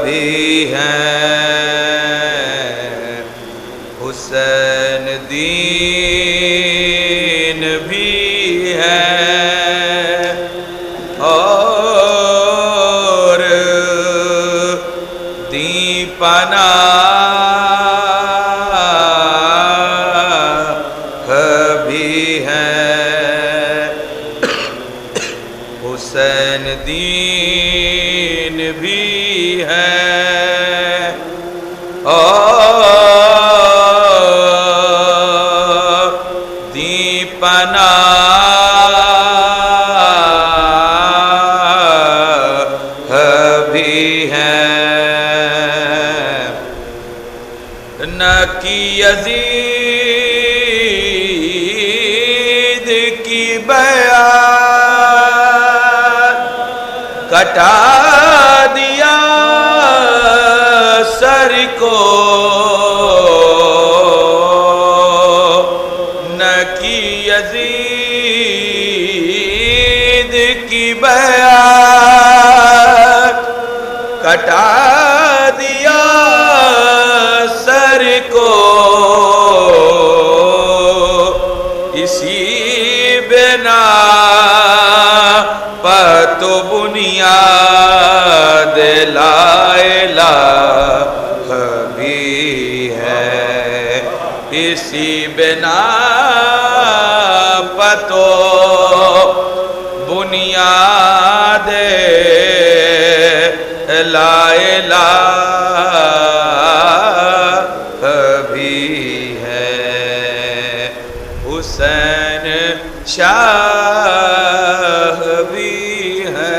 بھی ہیں، حسین دین بھی ہے اور دین پناہ بھی ہے، حسین دین بھی ہے اور دین پناہ بھی ہے۔ نہ کی یزید کی بیعت، کٹا دیا سر کو، نہ کی یزید کی بیعت، کٹا دیا سر کو، اسی بنا پر تو بنیاد لا الہ بھی ہے، اسی بنا پر تو بنیاد لا الہ بھی ہے، حسین شاہ بھی ہے۔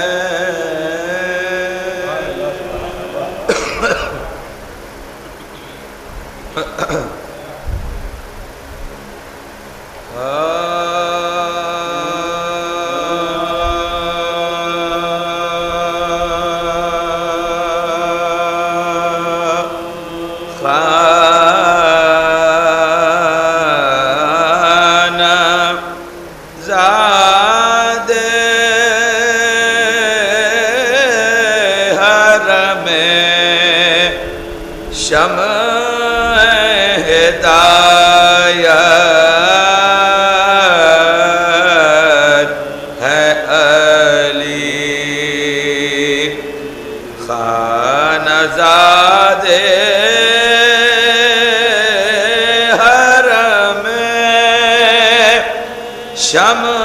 شمع ہدایت ہے علی، خانہ زادے حرم شمع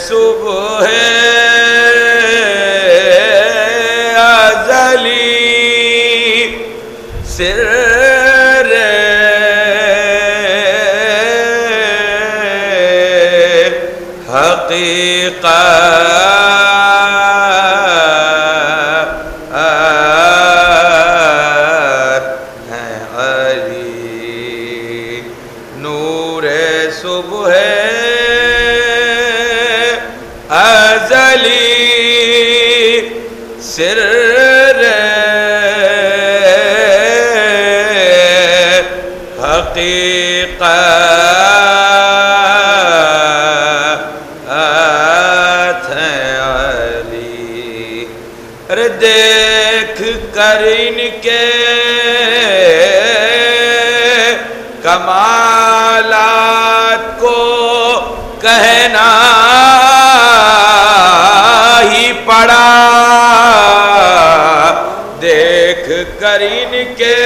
صبح ازلی سر حقیقت ہے علی، نور صبح ازلی سر حقیقت ہے علی۔ ارے دیکھ کر ان کے کمالات کو کہنا ہی پڑا، دیکھ کر ان کے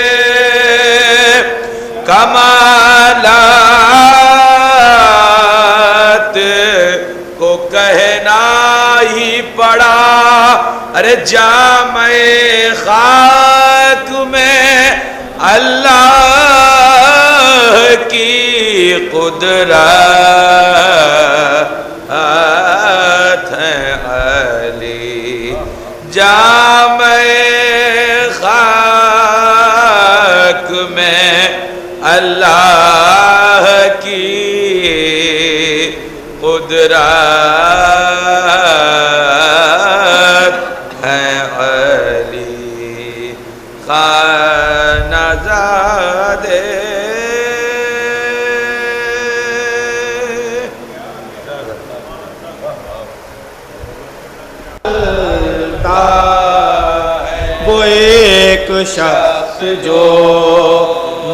کمالات کو کہنا ہی پڑا۔ ارے جامع خاک میں اللہ کی قدرت ہے علی، جامع خاک میں اللہ کی قدرت وہ ایک شخص جو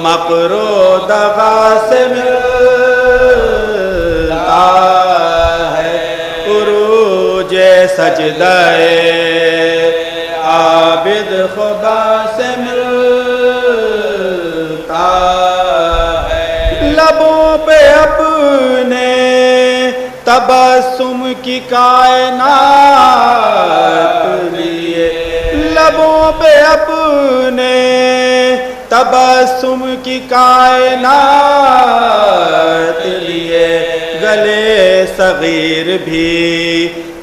مکر و دغا سے ملتا ہے، عروج سجدہ عابد خدا سے ملتا ہے، لبوں پہ اپنے تبسم کی کائنات لیے، لبوں پہ اپنے تبسم کی کائنات لیے، گلے صغیر بھی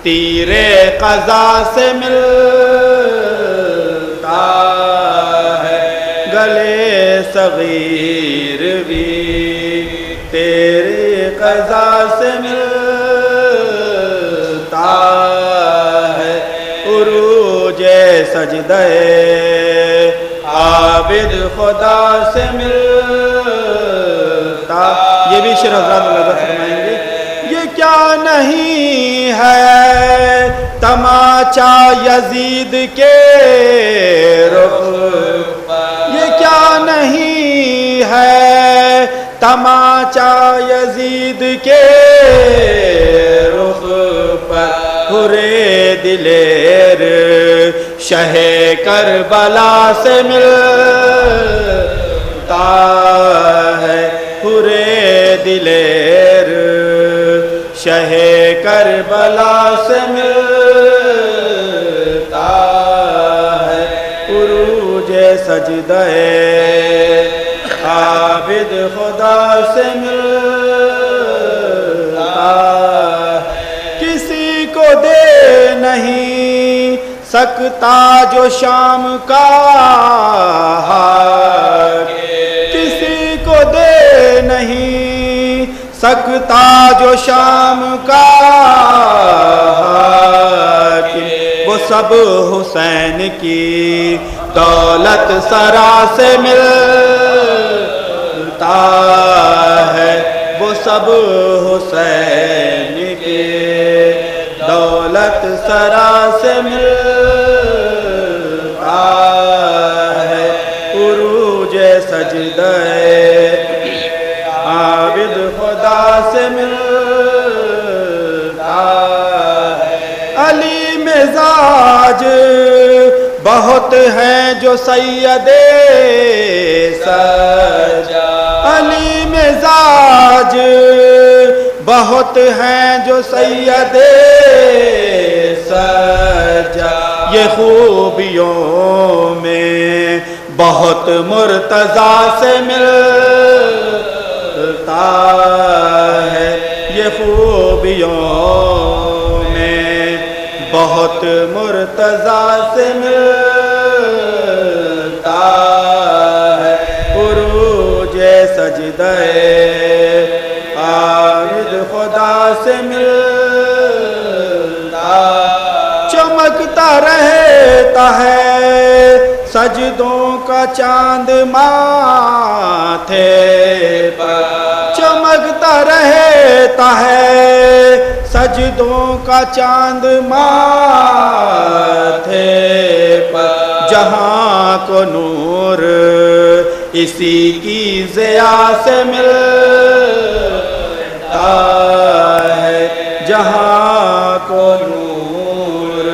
تیرے قضا سے ملتا ہے، گلے صغیر بھی تیرے قضا سے ملتا ہے، عروج سجدہ عابد خدا سے ملتا۔ یہ بھی شعر حضرات ملازم فرمائیں گے، یہ کیا نہیں ہے تماچا یزید کے رخ، یہ کیا نہیں ہے تماچا یزید کے رخ پر، ہرے دلیر شہ کربلا سے ملتا ہے، ہرے دلیر شہ کربلا سے ملتا ہے، عروج سجدہ عابد خدا سے ملتا ہے، کسی کو دے نہیں سکتا جو شام کا حق، کسی کو دے نہیں سکتا جو شام کا حق، وہ سب حسین کی دولت سرا سے ملتا ہے، وہ سب حسین کی دولت سرا سے ملتا ہے، عروج سجدہ عابد خدا سے ملتا ہے، علی مزاج بہت ہیں جو سید سجا، علی مزاج بہت ہیں جو سید سجا، یہ خوبیوں میں بہت مرتضیٰ سے ملتا ہے، یہ خوبیوں میں بہت مرتضیٰ سے ملتا ہے، عروج سجدہ عابد خدا سے ملتا، چمکتا رہتا ہے سجدوں کا چاند ماتھے پر، چمکتا رہتا ہے سجدوں کا چاند ماتھے پر، جہاں کو نور اسی کی ضیا سے ملتا ہے، جہاں کو نور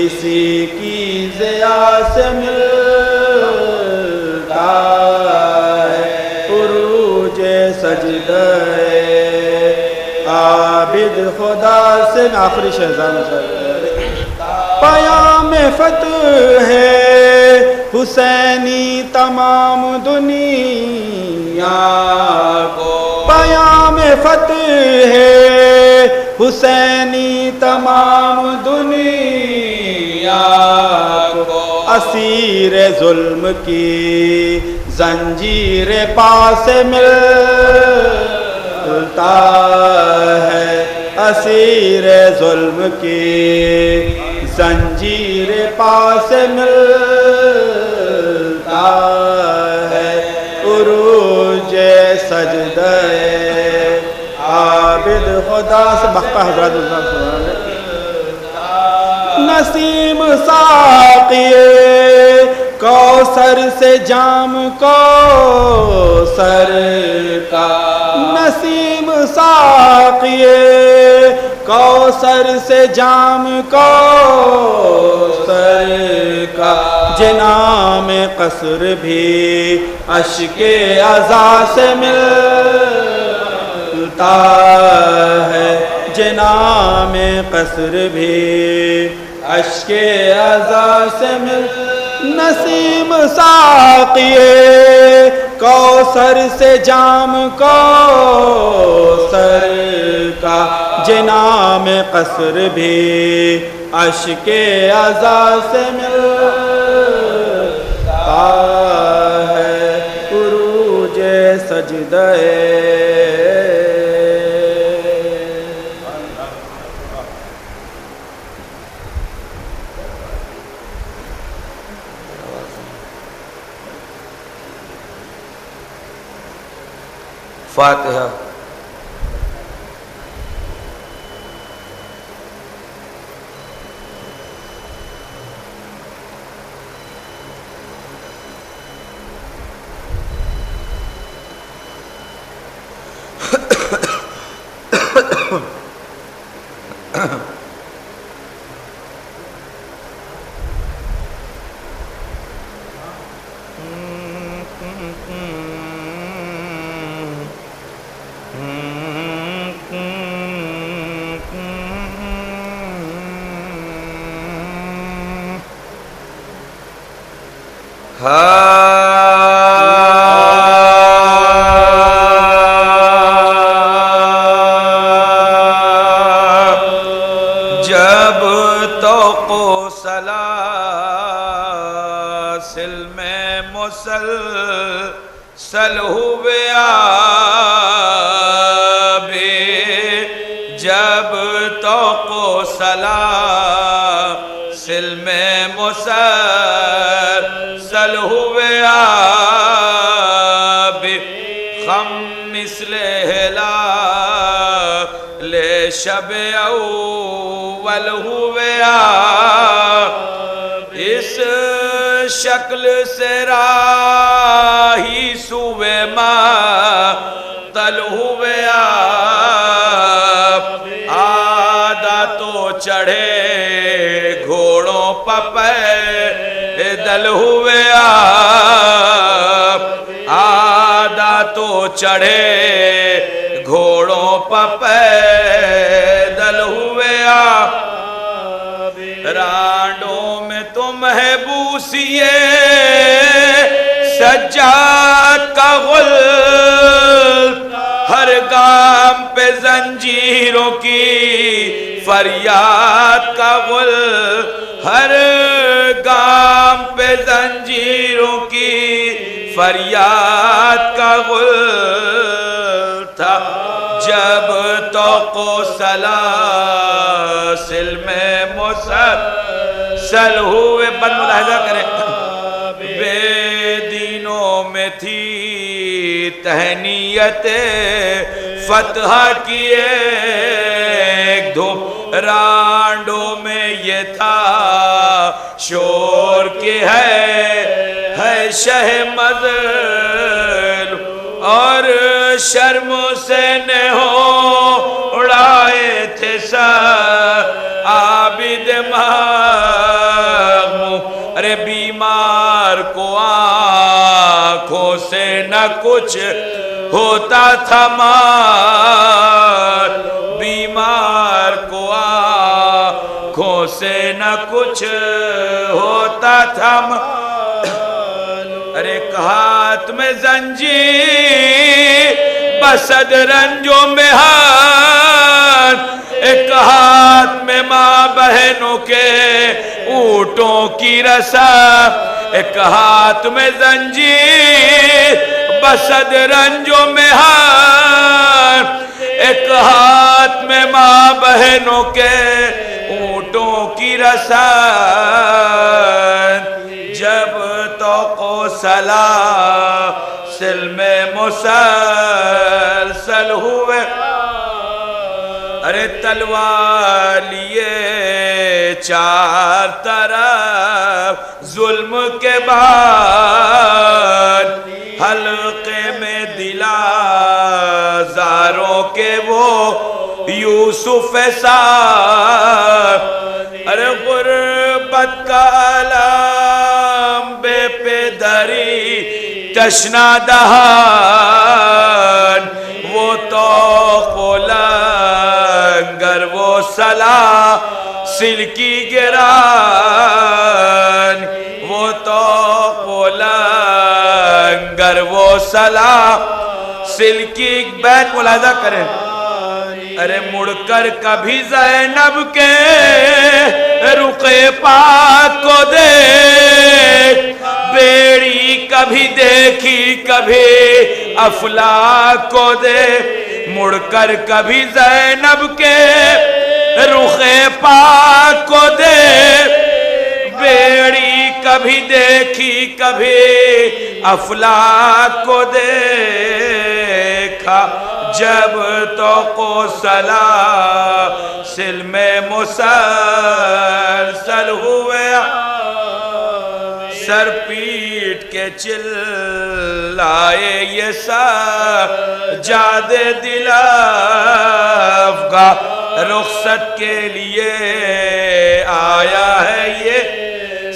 اسی کی ضیا سے ملتا ہے، عروج سجدہ عابد خدا سے، آخری شہزان پیام فتح ہے حسینی تمام دنیا کو، پیام فتح ہے حسینی تمام دنیا کو، اسیر ظلم کی زنجیر پاس ملتا ہے، اسیر ظلم کی زنجیر پاس ملتا ہے، عروج سجدہ عابد خدا سے بقا حضرات نسیم ساقیے کوثر سے جام کوثر کا نسیم ساقیے کوثر سے جام کوثر کا جنام قصر بھی اشک عزا سے ملتا ہے جنام قصر بھی اشک عزا سے ملتا نسیم ساقیے کوثر سے جام کوثر کا جنام قصر بھی اشک عزا سے ملتا ہے عروج سجدہ فاتحہ جب تو سلاسل میں مسلسل ہوئے آبے جب تو سلاسل میں مسلسل ہوئے آبے خم مثل ہلال شب اول ہوئے اس شکل سے راہی سوئے تل ہوئے آدھا تو چڑھے گھوڑوں پیدل ہوئے آدھا تو چڑھے گھوڑوں پیدل ہوئے رانڈوں میں تمہیں بوسیے سجاد کا غل ہر گام پہ زنجیروں کی فریاد کا غل ہر گام پہ زنجیروں کی فریاد کا غل تھا جب تو سلاسل میں مسلسل ہوئے بن ملاحظہ کریں بے دینوں میں تھی تہنیت فتح کی ایک دھوپ رانڈوں میں یہ تھا شور کی ہے شہ مظلوم اور شرم سے نہ ہو اڑائے تھے عابد مغموم ارے بیمار کو آنکھوں سے نہ کچھ ہوتا تھا مار بیمار کو آنکھوں سے نہ کچھ ہوتا تھا ارے ایک ہاتھ میں زنجیر بسد رنجوں میں ہاتھ ایک ہاتھ میں ماں بہنوں کے اونٹوں کی رسا ایک ہاتھ میں زنجیر بسد رنجوں میں ہاتھ ایک ہاتھ میں ماں بہنوں کے اونٹوں کی رسا جب تو سلاسل میں مسلسل ہوئے ارے تلوار لیے چار طرف ظلم کے بعد حلقے میں دلا زاروں کے وہ یوسف سار ارے غربت کا علام بے پدری تشنا دہان وہ تو لنگر وہ سلاسل کی گران وہ تو لنگر وہ سلاسل کی بیت ملاحظہ کریں ارے مڑ کر کبھی زینب کے رخ پاک کو دیکھ بیڑی کبھی دیکھی کبھی افلاک کو دیکھ مڑ کر کبھی زینب کے رخ پاک کو دیکھ بیڑی کبھی دیکھی کبھی افلاک کو دیکھا جب تو سلاسل میں مسلسل ہوئے سر پیٹ کے چلائے یہ سجاد دل افغاں رخصت کے لیے آیا ہے یہ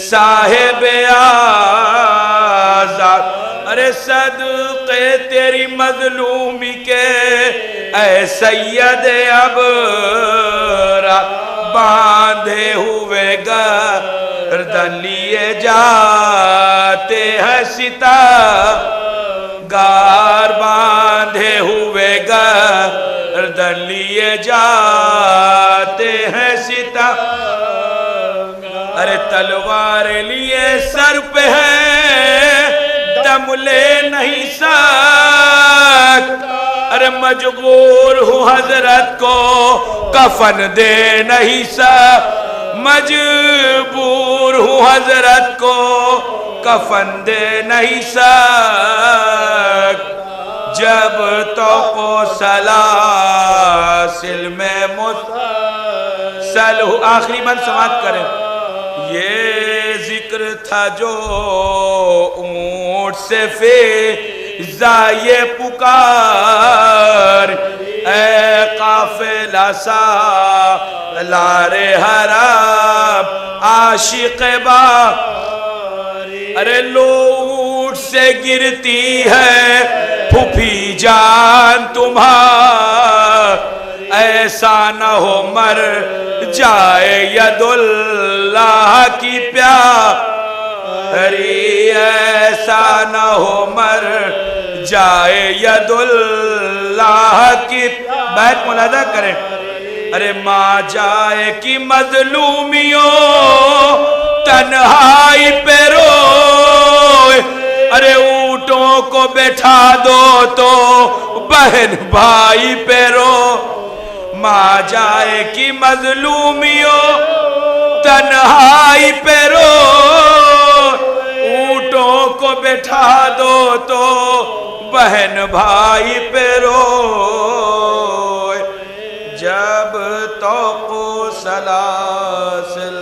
صاحب آزاد ارے صدقے تیری مظلومی کے اے سید ابرار باندھے ہوئے گردن لیے جاتے ہیں ستمگار باندھے ہوئے گردن لیے جاتے ہیں ستمگار ارے تلوار لیے سر پہ ہے دم لے نہیں سکتا ارے مجبور ہوں حضرت کو کفن دے نہیں سکتا مجبور ہوں حضرت کو کفن دے نہیں سکتا جب تو سلاسل میں مسلسل ہو آخری من سماعت کریں یہ ذکر تھا جو اونٹ سے فضائے پکار اے قافلہ سالار حرم عاشق با ارے لوٹ سے گرتی ہے پھوپھی جان تمہار ایسا نہ ہو مر جائے ید اللہ کی پیاری ایسا نہ ہو مر جائے ید اللہ کی بیت ملاحظہ کریں ارے ماں جائے کی مظلومیوں تنہائی پہ روئے ارے اونٹوں کو بیٹھا دو تو بہن بھائی پہ رو ماں جائے کی مظلومیوں تنہائی پہ رو اونٹوں کو بیٹھا دو تو بہن بھائی پہ رو جب تو سلاسل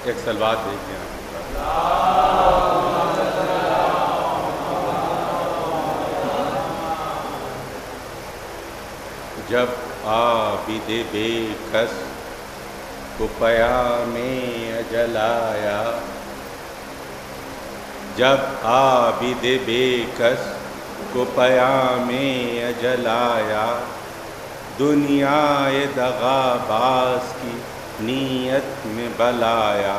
ایک سلوات دیکھیں جب عابد بے کس کو پیام اجل آیا جب عابد بے کس کو پیام اجل آیا دنیا دغا باز کی نیت میں بلایا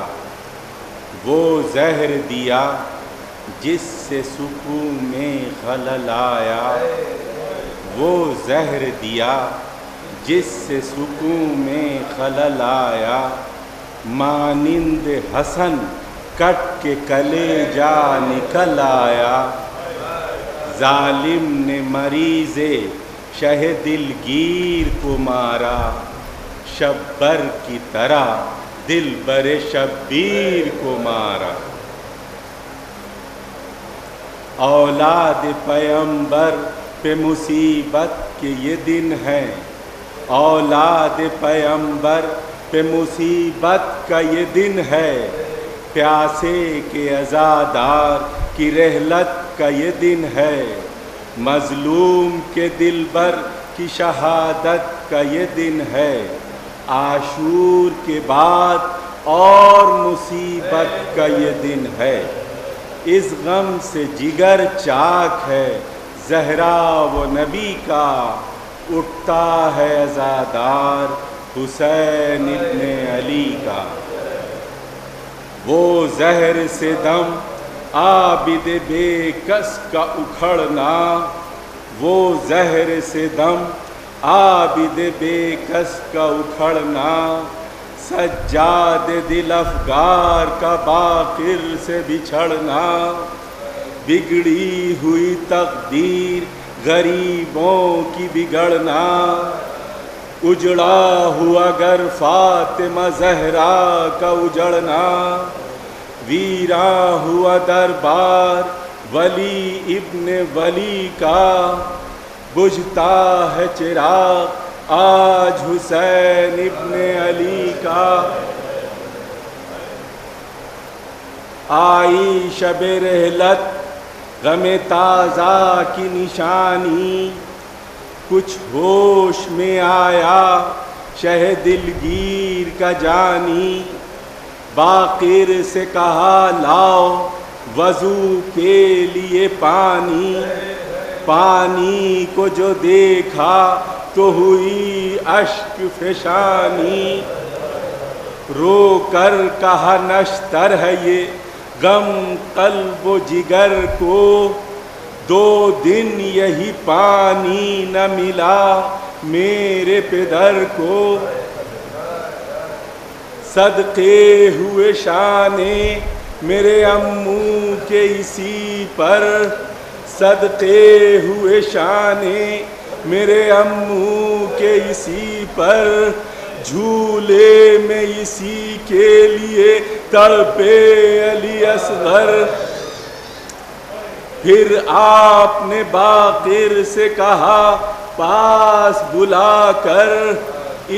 وہ زہر دیا جس سے سکون میں خلل آیا وہ زہر دیا جس سے سکون میں خلل آیا مانند حسن کٹ کے کلیجا نکل آیا، ظالم نے مریض شہ دلگیر کو مارا، شبر کی طرح دل بر شبیر کو مارا۔ اولاد پیمبر پہ مصیبت کے یہ دن ہے، اولاد پیمبر پہ مصیبت کا یہ دن ہے، پیاسے کے عزادار کی رحلت کا یہ دن ہے، مظلوم کے دلبر کی شہادت کا یہ دن ہے، عاشور کے بعد اور مصیبت کا یہ دن ہے۔ اس غم سے جگر چاک ہے زہرا و نبی کا، اٹھتا ہے عزادار حسین ابن علی کا۔ وہ زہر سے دم عابد بے کس کا اکھڑنا، وہ زہر سے دم عابد بے کس کا اکھڑنا، سجاد دل افگار کا باقر سے بچھڑنا، بگڑی ہوئی تقدیر غریبوں کی بگڑنا، اجڑا ہوا گر فاطمہ زہرا کا اجڑنا، ویراں ہوا دربار ولی ابن ولی کا، بجھتا ہے چراغ آج حسین ابن علی کا۔ آئی شب رحلت غم تازہ کی نشانی، کچھ ہوش میں آیا شہ دلگیر کا جانی، باقر سے کہا لاؤ وضو کے لیے پانی، پانی کو جو دیکھا تو ہوئی اشک فشانی، رو کر کہا نشتر ہے یہ غم قلب و جگر کو، 2 دن یہی پانی نہ ملا میرے پدر کو، صدقے ہوئے شانے میرے اموں کے اسی پر، صدقے ہوئے شانے میرے اموں کے اسی پر، جھولے میں اسی کے لیے تڑپے علی اصغر۔ پھر آپ نے باقر سے کہا پاس بلا کر،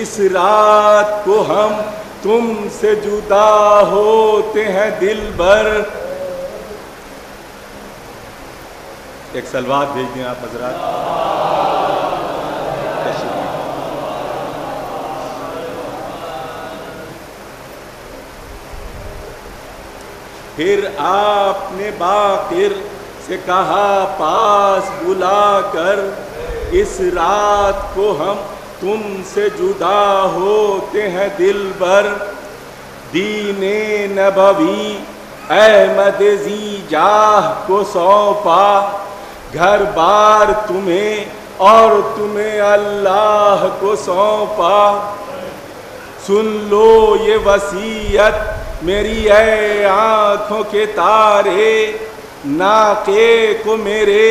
اس رات کو ہم تم سے جدا ہوتے ہیں دل بھر۔ ایک صلوات بھیج دیں آپ حضرات۔ پھر آپ نے باقر سے کہا پاس بلا کر، اس رات کو ہم تم سے جدا ہوتے ہیں دل بھر۔ دین نبوی احمد ذی جاہ کو سونپا، گھر بار تمہیں اور تمہیں اللہ کو سونپا۔ سن لو یہ وصیت میری اے آنکھوں کے تارے، ناقے کو میرے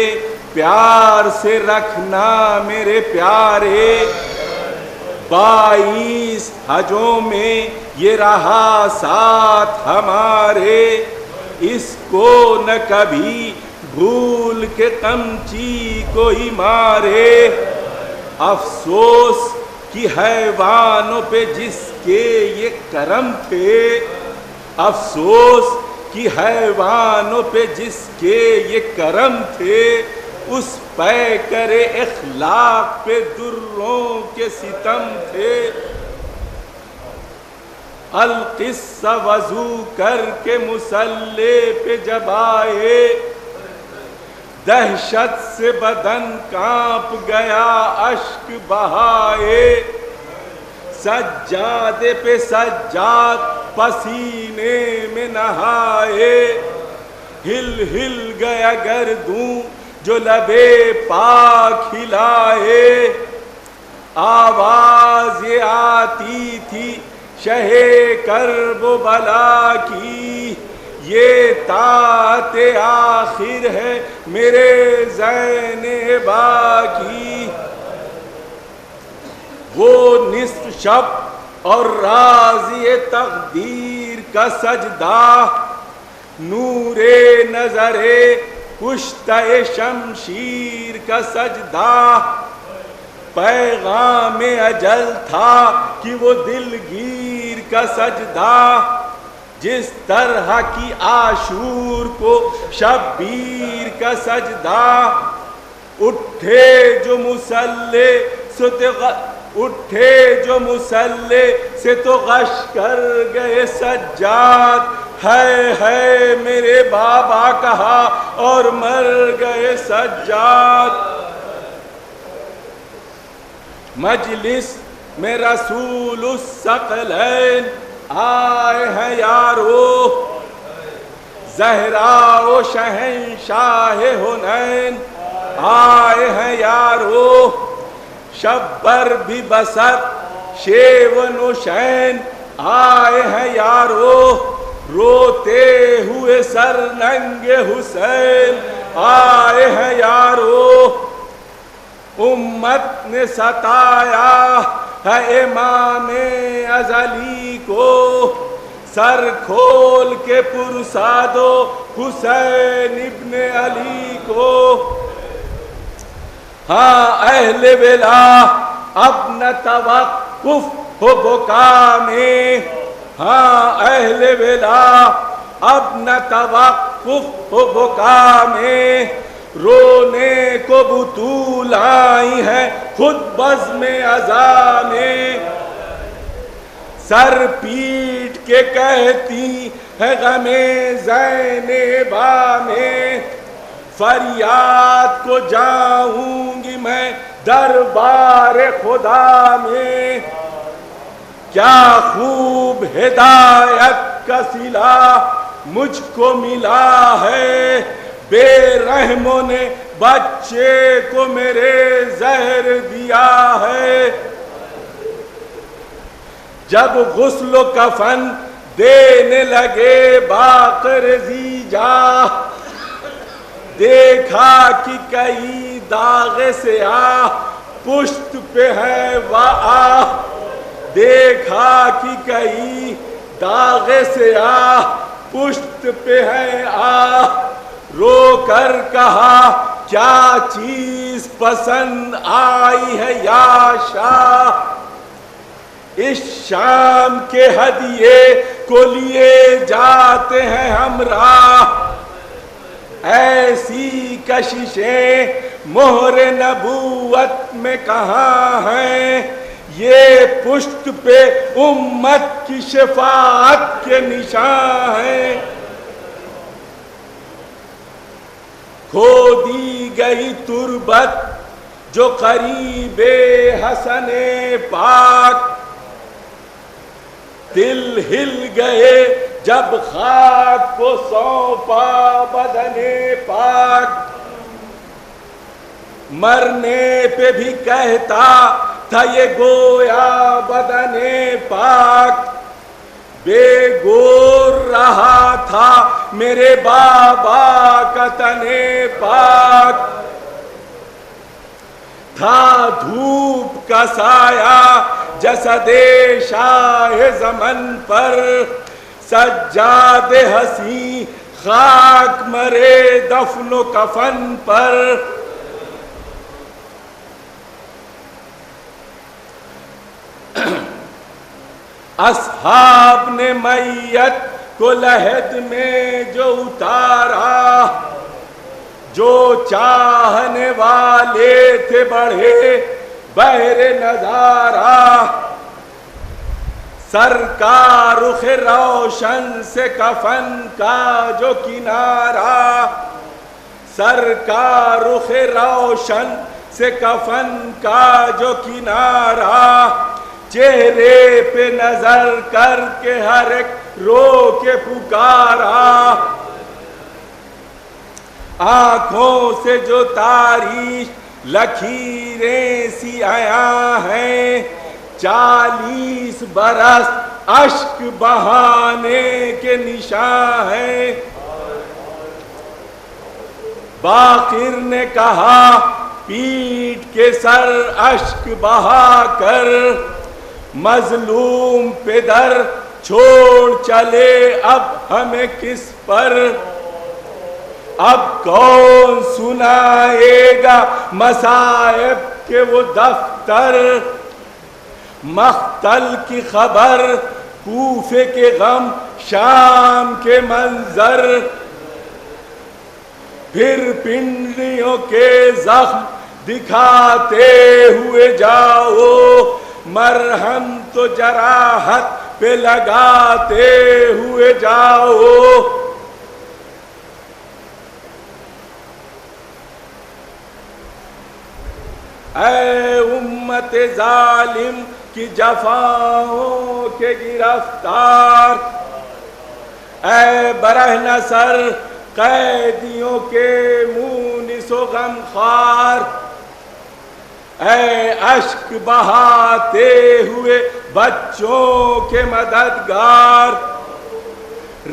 پیار سے رکھنا میرے پیارے۔ 22 حجوں میں یہ رہا ساتھ ہمارے، اس کو نہ کبھی بھول کے قمچی کوئی مارے۔ افسوس کہ حیوانوں پہ جس کے یہ کرم تھے، افسوس کہ حیوانوں پہ جس کے یہ کرم تھے، اس پہ کرے اخلاق پہ دروں کے ستم تھے۔ القصہ وضو کر کے مصلی پہ جب آئے، دہشت سے بدن کانپ گیا اشک بہائے۔ سجادے پہ سجاد پسینے میں نہائے، ہل ہل گیا گردوں جو لبے پاک ہلائے۔ آواز یہ آتی تھی شہ کرب و بلا کی، یہ طاعت آخر ہے میرے زینبا کی، وہ نصف شب اور راضی تقدیر کا سجدہ، نور نظر کشتہ شمشیر کا سجدہ، پیغام اجل تھا کہ وہ دلگیر کا سجدہ، جس طرح کی عاشور کو شبیر کا سجدہ، اٹھے جو مسلح سے تو غش کر گئے سجاد، ہے میرے بابا کہا اور مر گئے سجاد۔ مجلس میں رسول الثقلین آئے ہیں یارو، زہرا و شہنشاہ حنین آئے ہیں یارو، شبر بھی بسط شیون و شین آئے ہیں یارو، روتے ہوئے سر ننگے حسین آئے ہیں یارو، امت نے ستایا ہے امام ازلی کو، سر کھول کے پرسا دو حسین ابن علی کو، ہاں اہل ولا اب نہ توقف ہو بکا میں، ہاں اہل ولا اب نہ توقف ہو بکا میں، رونے کو بطول آئی ہے خود بزم عزا میں، سر پیٹ کے کہتی ہے غم زینبا میں، فریاد کو جاؤں گی میں دربار خدا میں، کیا خوب ہدایت کا صلہ مجھ کو ملا ہے، بے رحموں نے بچے کو میرے زہر دیا ہے، جب غسل و کفن دینے لگے باقر زیجا، دیکھا کہ کئی داغ سیاہ پشت پہ ہے وآہ، دیکھا کہ کئی داغ سیاہ پشت پہ ہے آہ، رو کر کہا کیا چیز پسند آئی ہے یا شاہ، اس شام کے ہدیے کو لیے جاتے ہیں ہمراہ، ایسی کششیں مہر نبوت میں کہاں ہیں، یہ پشت پہ امت کی شفاعت کے نشان ہیں، کھو دی گئی تربت جو قریب حسن پاک، دل ہل گئے جب خاک کو سونپا بدن پاک، مرنے پہ بھی کہتا تھا یہ گویا بدن پاک، بے گور رہا تھا میرے بابا کا تن پاک، تھا دھوپ کا سایہ جسد شاہ زمن پر، سجاد حسین خاک مرے دفن و کفن پر، اصحاب نے میت کو لحد میں جو اتارا، جو چاہنے والے تھے بڑھے بہر نظارہ، سر کا رخ روشن سے کفن کا جو کنارہ، سر کا رخ روشن سے کفن کا جو کنارہ، چہرے پہ نظر کر کے ہر ایک رو کے پکارا، آنکھوں سے جو تاریخ لکیریں سی آیا ہیں، 40 برس اشک بہانے کے نشان ہیں۔ باقر نے کہا پیٹ کے سر اشک بہا کر، مظلوم پدر چھوڑ چلے اب ہمیں کس پر، اب کون سنائے گا مصائب کے وہ دفتر، مقتل کی خبر، کوفے کے غم، شام کے منظر، پھر پنڈلیوں کے زخم دکھاتے ہوئے جاؤ، مرہم تو جراحت پہ لگاتے ہوئے جاؤ۔ اے امت ظالم کی جفاؤں کے گرفتار، اے برہنہ سر قیدیوں کے مونس و غمخوار، اے اشک بہاتے ہوئے بچوں کے مددگار،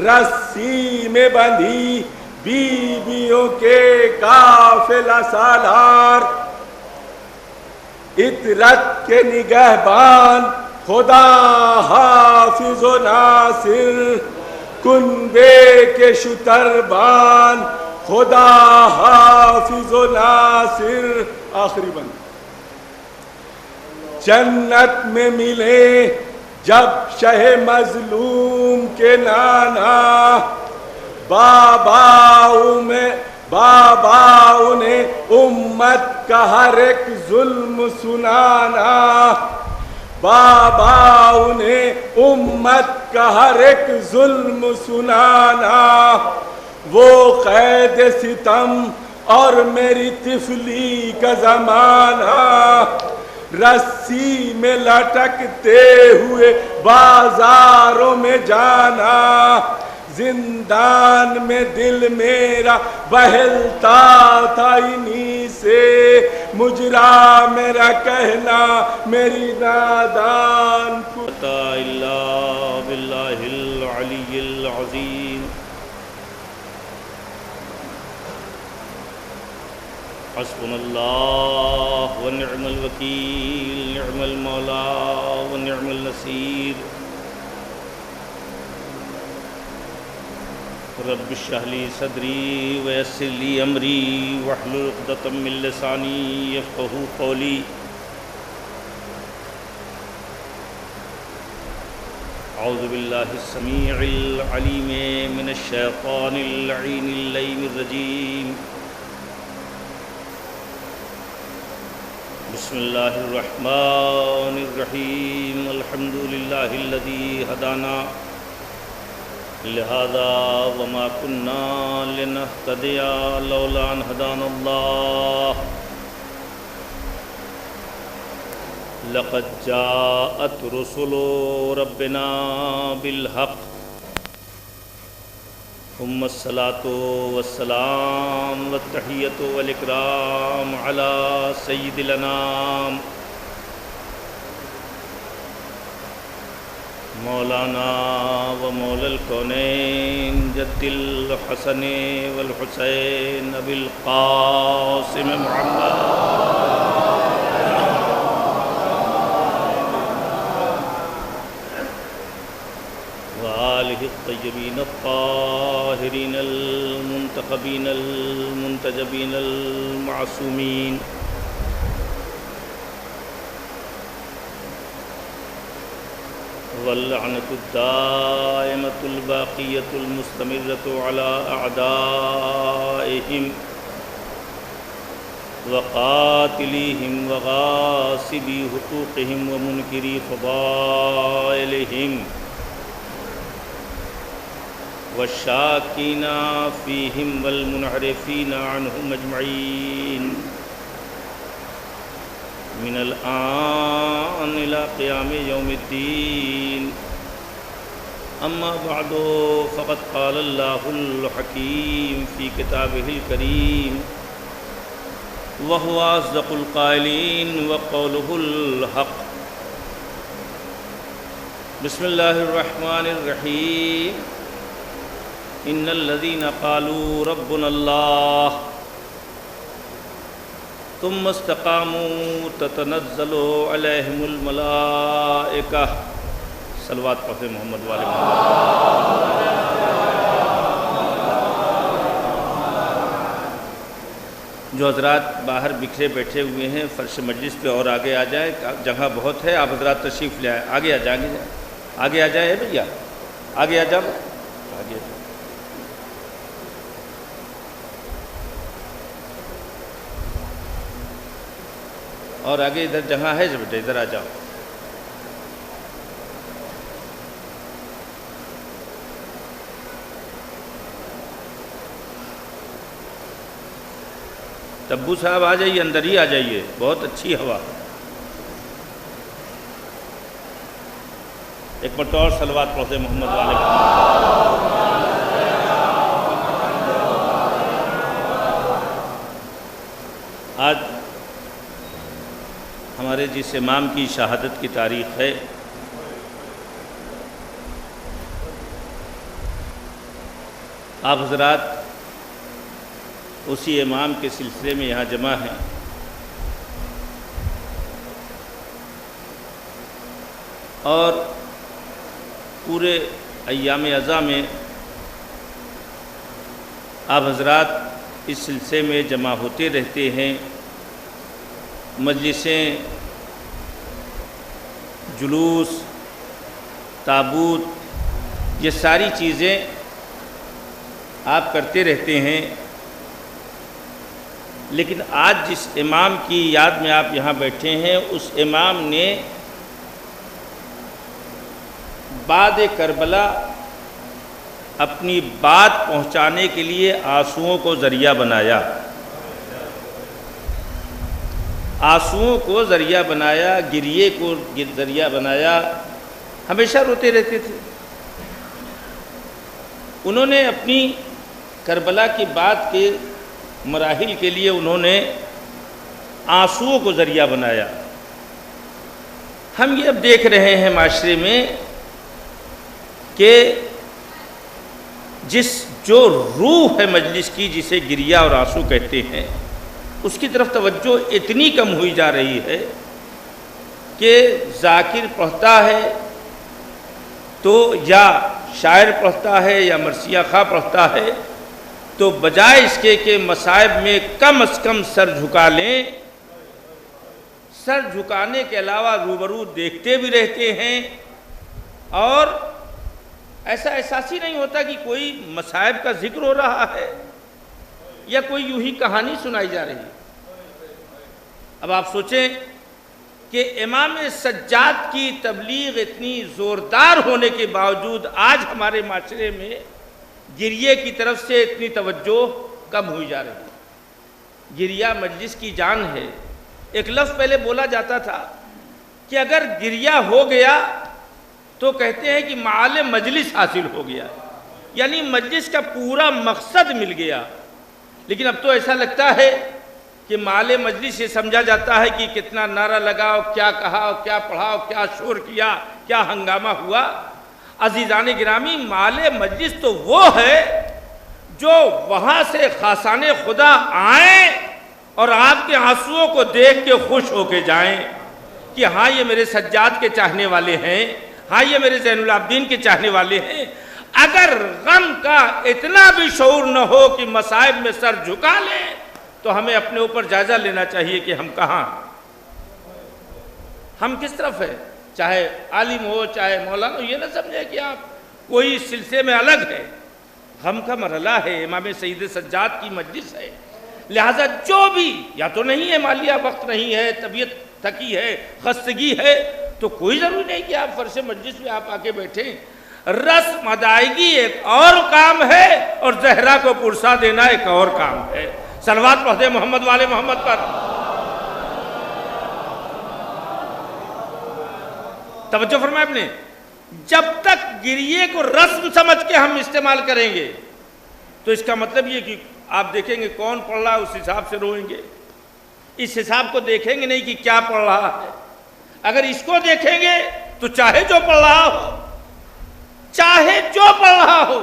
رسی میں بندھی بیویوں کے قافلہ سالار، عطرت کے نگہبان خدا حافظ و ناصر، کنبے کے شتربان خدا حافظ و ناصر۔ آخری بند، جنت میں ملے جب شہ مظلوم کے نانا، باباؤں نے امت کا ہر ایک ظلم سنانا، باباؤں نے امت کا ہر ایک ظلم سنانا، وہ قید ستم اور میری طفلی کا زمانہ، رسی میں لٹکتے ہوئے بازاروں میں جانا، زندان میں دل میرا بہلتا تھا انہی سے، مجرا میرا کہنا میری نادان الا باللہ العلی العظیم۔ حسبنا اللہ ونعم الوکیل، نعم المولا ونعم النصیر۔ رب اشرح لی صدری ویسر لی امری واحلل عقدۃ من لسانی یفقہوا قولی۔ اعوذ باللہ السمیع العلیم من الشیطان اللعین اللعین الرجیم۔ بسم اللہ الرحمن الرحیم۔ الحمد للہ الذی ہدانا لہذا وما كنا لنهتدي لولا ان هدانا الله، لقد جاءت رسل ربنا بالحق، ثم الصلاة والسلام والتحية والإكرام على سيد الأنام مولانا و مولا الکونین جد الحسن والحسین ابی القاسم محمد وآلہ الطیبین الطاہرین المنتخبین المنتجبین المعصومین، واللعنة الدائمة الباقية المستمرة على أعدائهم وقاتليهم وغاصبي حقوقهم ومنكري فضائلهم والشاكين فيهم والمنحرفين عنهم أجمعين من الآن إلى قيام يوم الدين۔ أما بعد، فقد قال الله الحكيم في كتابه الكريم وهو أصدق القائلين وقوله الحق۔ بسم اللہ الرحمن الرحیم ان الذین قالوا ربنا اللہ ثم استقاموا تتنزل علیہم الملائکہ. صلوات پڑھیں محمد والے محمد. جو حضرات باہر بکھرے بیٹھے ہوئے ہیں فرش مجلس پہ اور آگے آ جائیں، جگہ بہت ہے، آپ حضرات تشریف لے آئیں. آگے آ جائیں، آگے آ جائیں بھیا، آگے آ جاؤ، آگے آ جاؤ. اور آگے ادھر جگہ ہے بیٹے، ادھر آ جاؤ. تبو صاحب آ جائیے، اندر ہی آ جائیے، بہت اچھی ہوا. ایک مرتبہ اور صلوات پڑھتے محمد والے محمد. آج ہمارے جس امام کی شہادت کی تاریخ ہے، آپ حضرات اسی امام کے سلسلے میں یہاں جمع ہیں. اور پورے ایام عزا میں آپ حضرات اس سلسلے میں جمع ہوتے رہتے ہیں. مجلسیں، جلوس، تابوت، یہ ساری چیزیں آپ کرتے رہتے ہیں. لیکن آج جس امام کی یاد میں آپ یہاں بیٹھے ہیں، اس امام نے بعد کربلا اپنی بات پہنچانے کے لیے آنسوؤں کو ذریعہ بنایا. آنسوؤں کو ذریعہ بنایا، گریے کو ذریعہ بنایا. ہمیشہ روتے رہتے تھے. انہوں نے اپنی کربلا کی بات کے مراحل کے لیے انہوں نے آنسوؤں کو ذریعہ بنایا. ہم یہ اب دیکھ رہے ہیں معاشرے میں کہ جو روح ہے مجلس کی، جسے گریہ اور آنسو کہتے ہیں، اس کی طرف توجہ اتنی کم ہوئی جا رہی ہے کہ ذاکر پڑھتا ہے تو یا شاعر پڑھتا ہے یا مرثیہ خواں پڑھتا ہے تو بجائے اس کے کہ مصائب میں کم از کم سر جھکا لیں، سر جھکانے کے علاوہ روبرو دیکھتے بھی رہتے ہیں. اور ایسا احساس ہی نہیں ہوتا کہ کوئی مصائب کا ذکر ہو رہا ہے یا کوئی یوں ہی کہانی سنائی جا رہی ہے. اب آپ سوچیں کہ امام سجاد کی تبلیغ اتنی زوردار ہونے کے باوجود آج ہمارے معاشرے میں گریے کی طرف سے اتنی توجہ کم ہوئی جا رہی ہے. گریہ مجلس کی جان ہے. ایک لفظ پہلے بولا جاتا تھا کہ اگر گریہ ہو گیا تو کہتے ہیں کہ معال مجلس حاصل ہو گیا، یعنی مجلس کا پورا مقصد مل گیا. لیکن اب تو ایسا لگتا ہے کہ معال مجلس یہ سمجھا جاتا ہے کہ کتنا نعرہ لگاؤ، کیا کہا، کیا پڑھاؤ، کیا شور کیا، کیا ہنگامہ ہوا. عزیزان گرامی، معال مجلس تو وہ ہے جو وہاں سے خاصان خدا آئیں اور آپ کے آنسوؤں کو دیکھ کے خوش ہو کے جائیں کہ ہاں یہ میرے سجاد کے چاہنے والے ہیں، ہاں یہ میرے زین العابدین کے چاہنے والے ہیں. اگر غم کا اتنا بھی شعور نہ ہو کہ مصائب میں سر جھکا لیں تو ہمیں اپنے اوپر جائزہ لینا چاہیے کہ ہم کہاں، ہم کس طرف ہیں. چاہے عالم ہو چاہے مولانا ہو، یہ نہ سمجھے کہ آپ کوئی سلسلے میں الگ ہے. غم کا مرحلہ ہے، امام سید سجاد کی مجلس ہے. لہٰذا جو بھی یا تو نہیں ہے، مالیہ وقت نہیں ہے، طبیعت تھکی ہے، خستگی ہے، تو کوئی ضروری نہیں کہ آپ فرش مجلس میں آپ آ کے بیٹھیں. رسم ادائیگی ایک اور کام ہے اور زہرا کو پرسا دینا ایک اور کام ہے. صلوات پڑھتے محمد والے محمد پر. توجہ فرمائے اپنے. جب تک گریے کو رسم سمجھ کے ہم استعمال کریں گے تو اس کا مطلب یہ کہ آپ دیکھیں گے کون پڑھ رہا ہے اس حساب سے روئیں گے. اس حساب کو دیکھیں گے نہیں کہ کیا پڑھ رہا ہے. اگر اس کو دیکھیں گے تو چاہے جو پڑھ رہا ہو، چاہے جو پڑھ رہا ہو،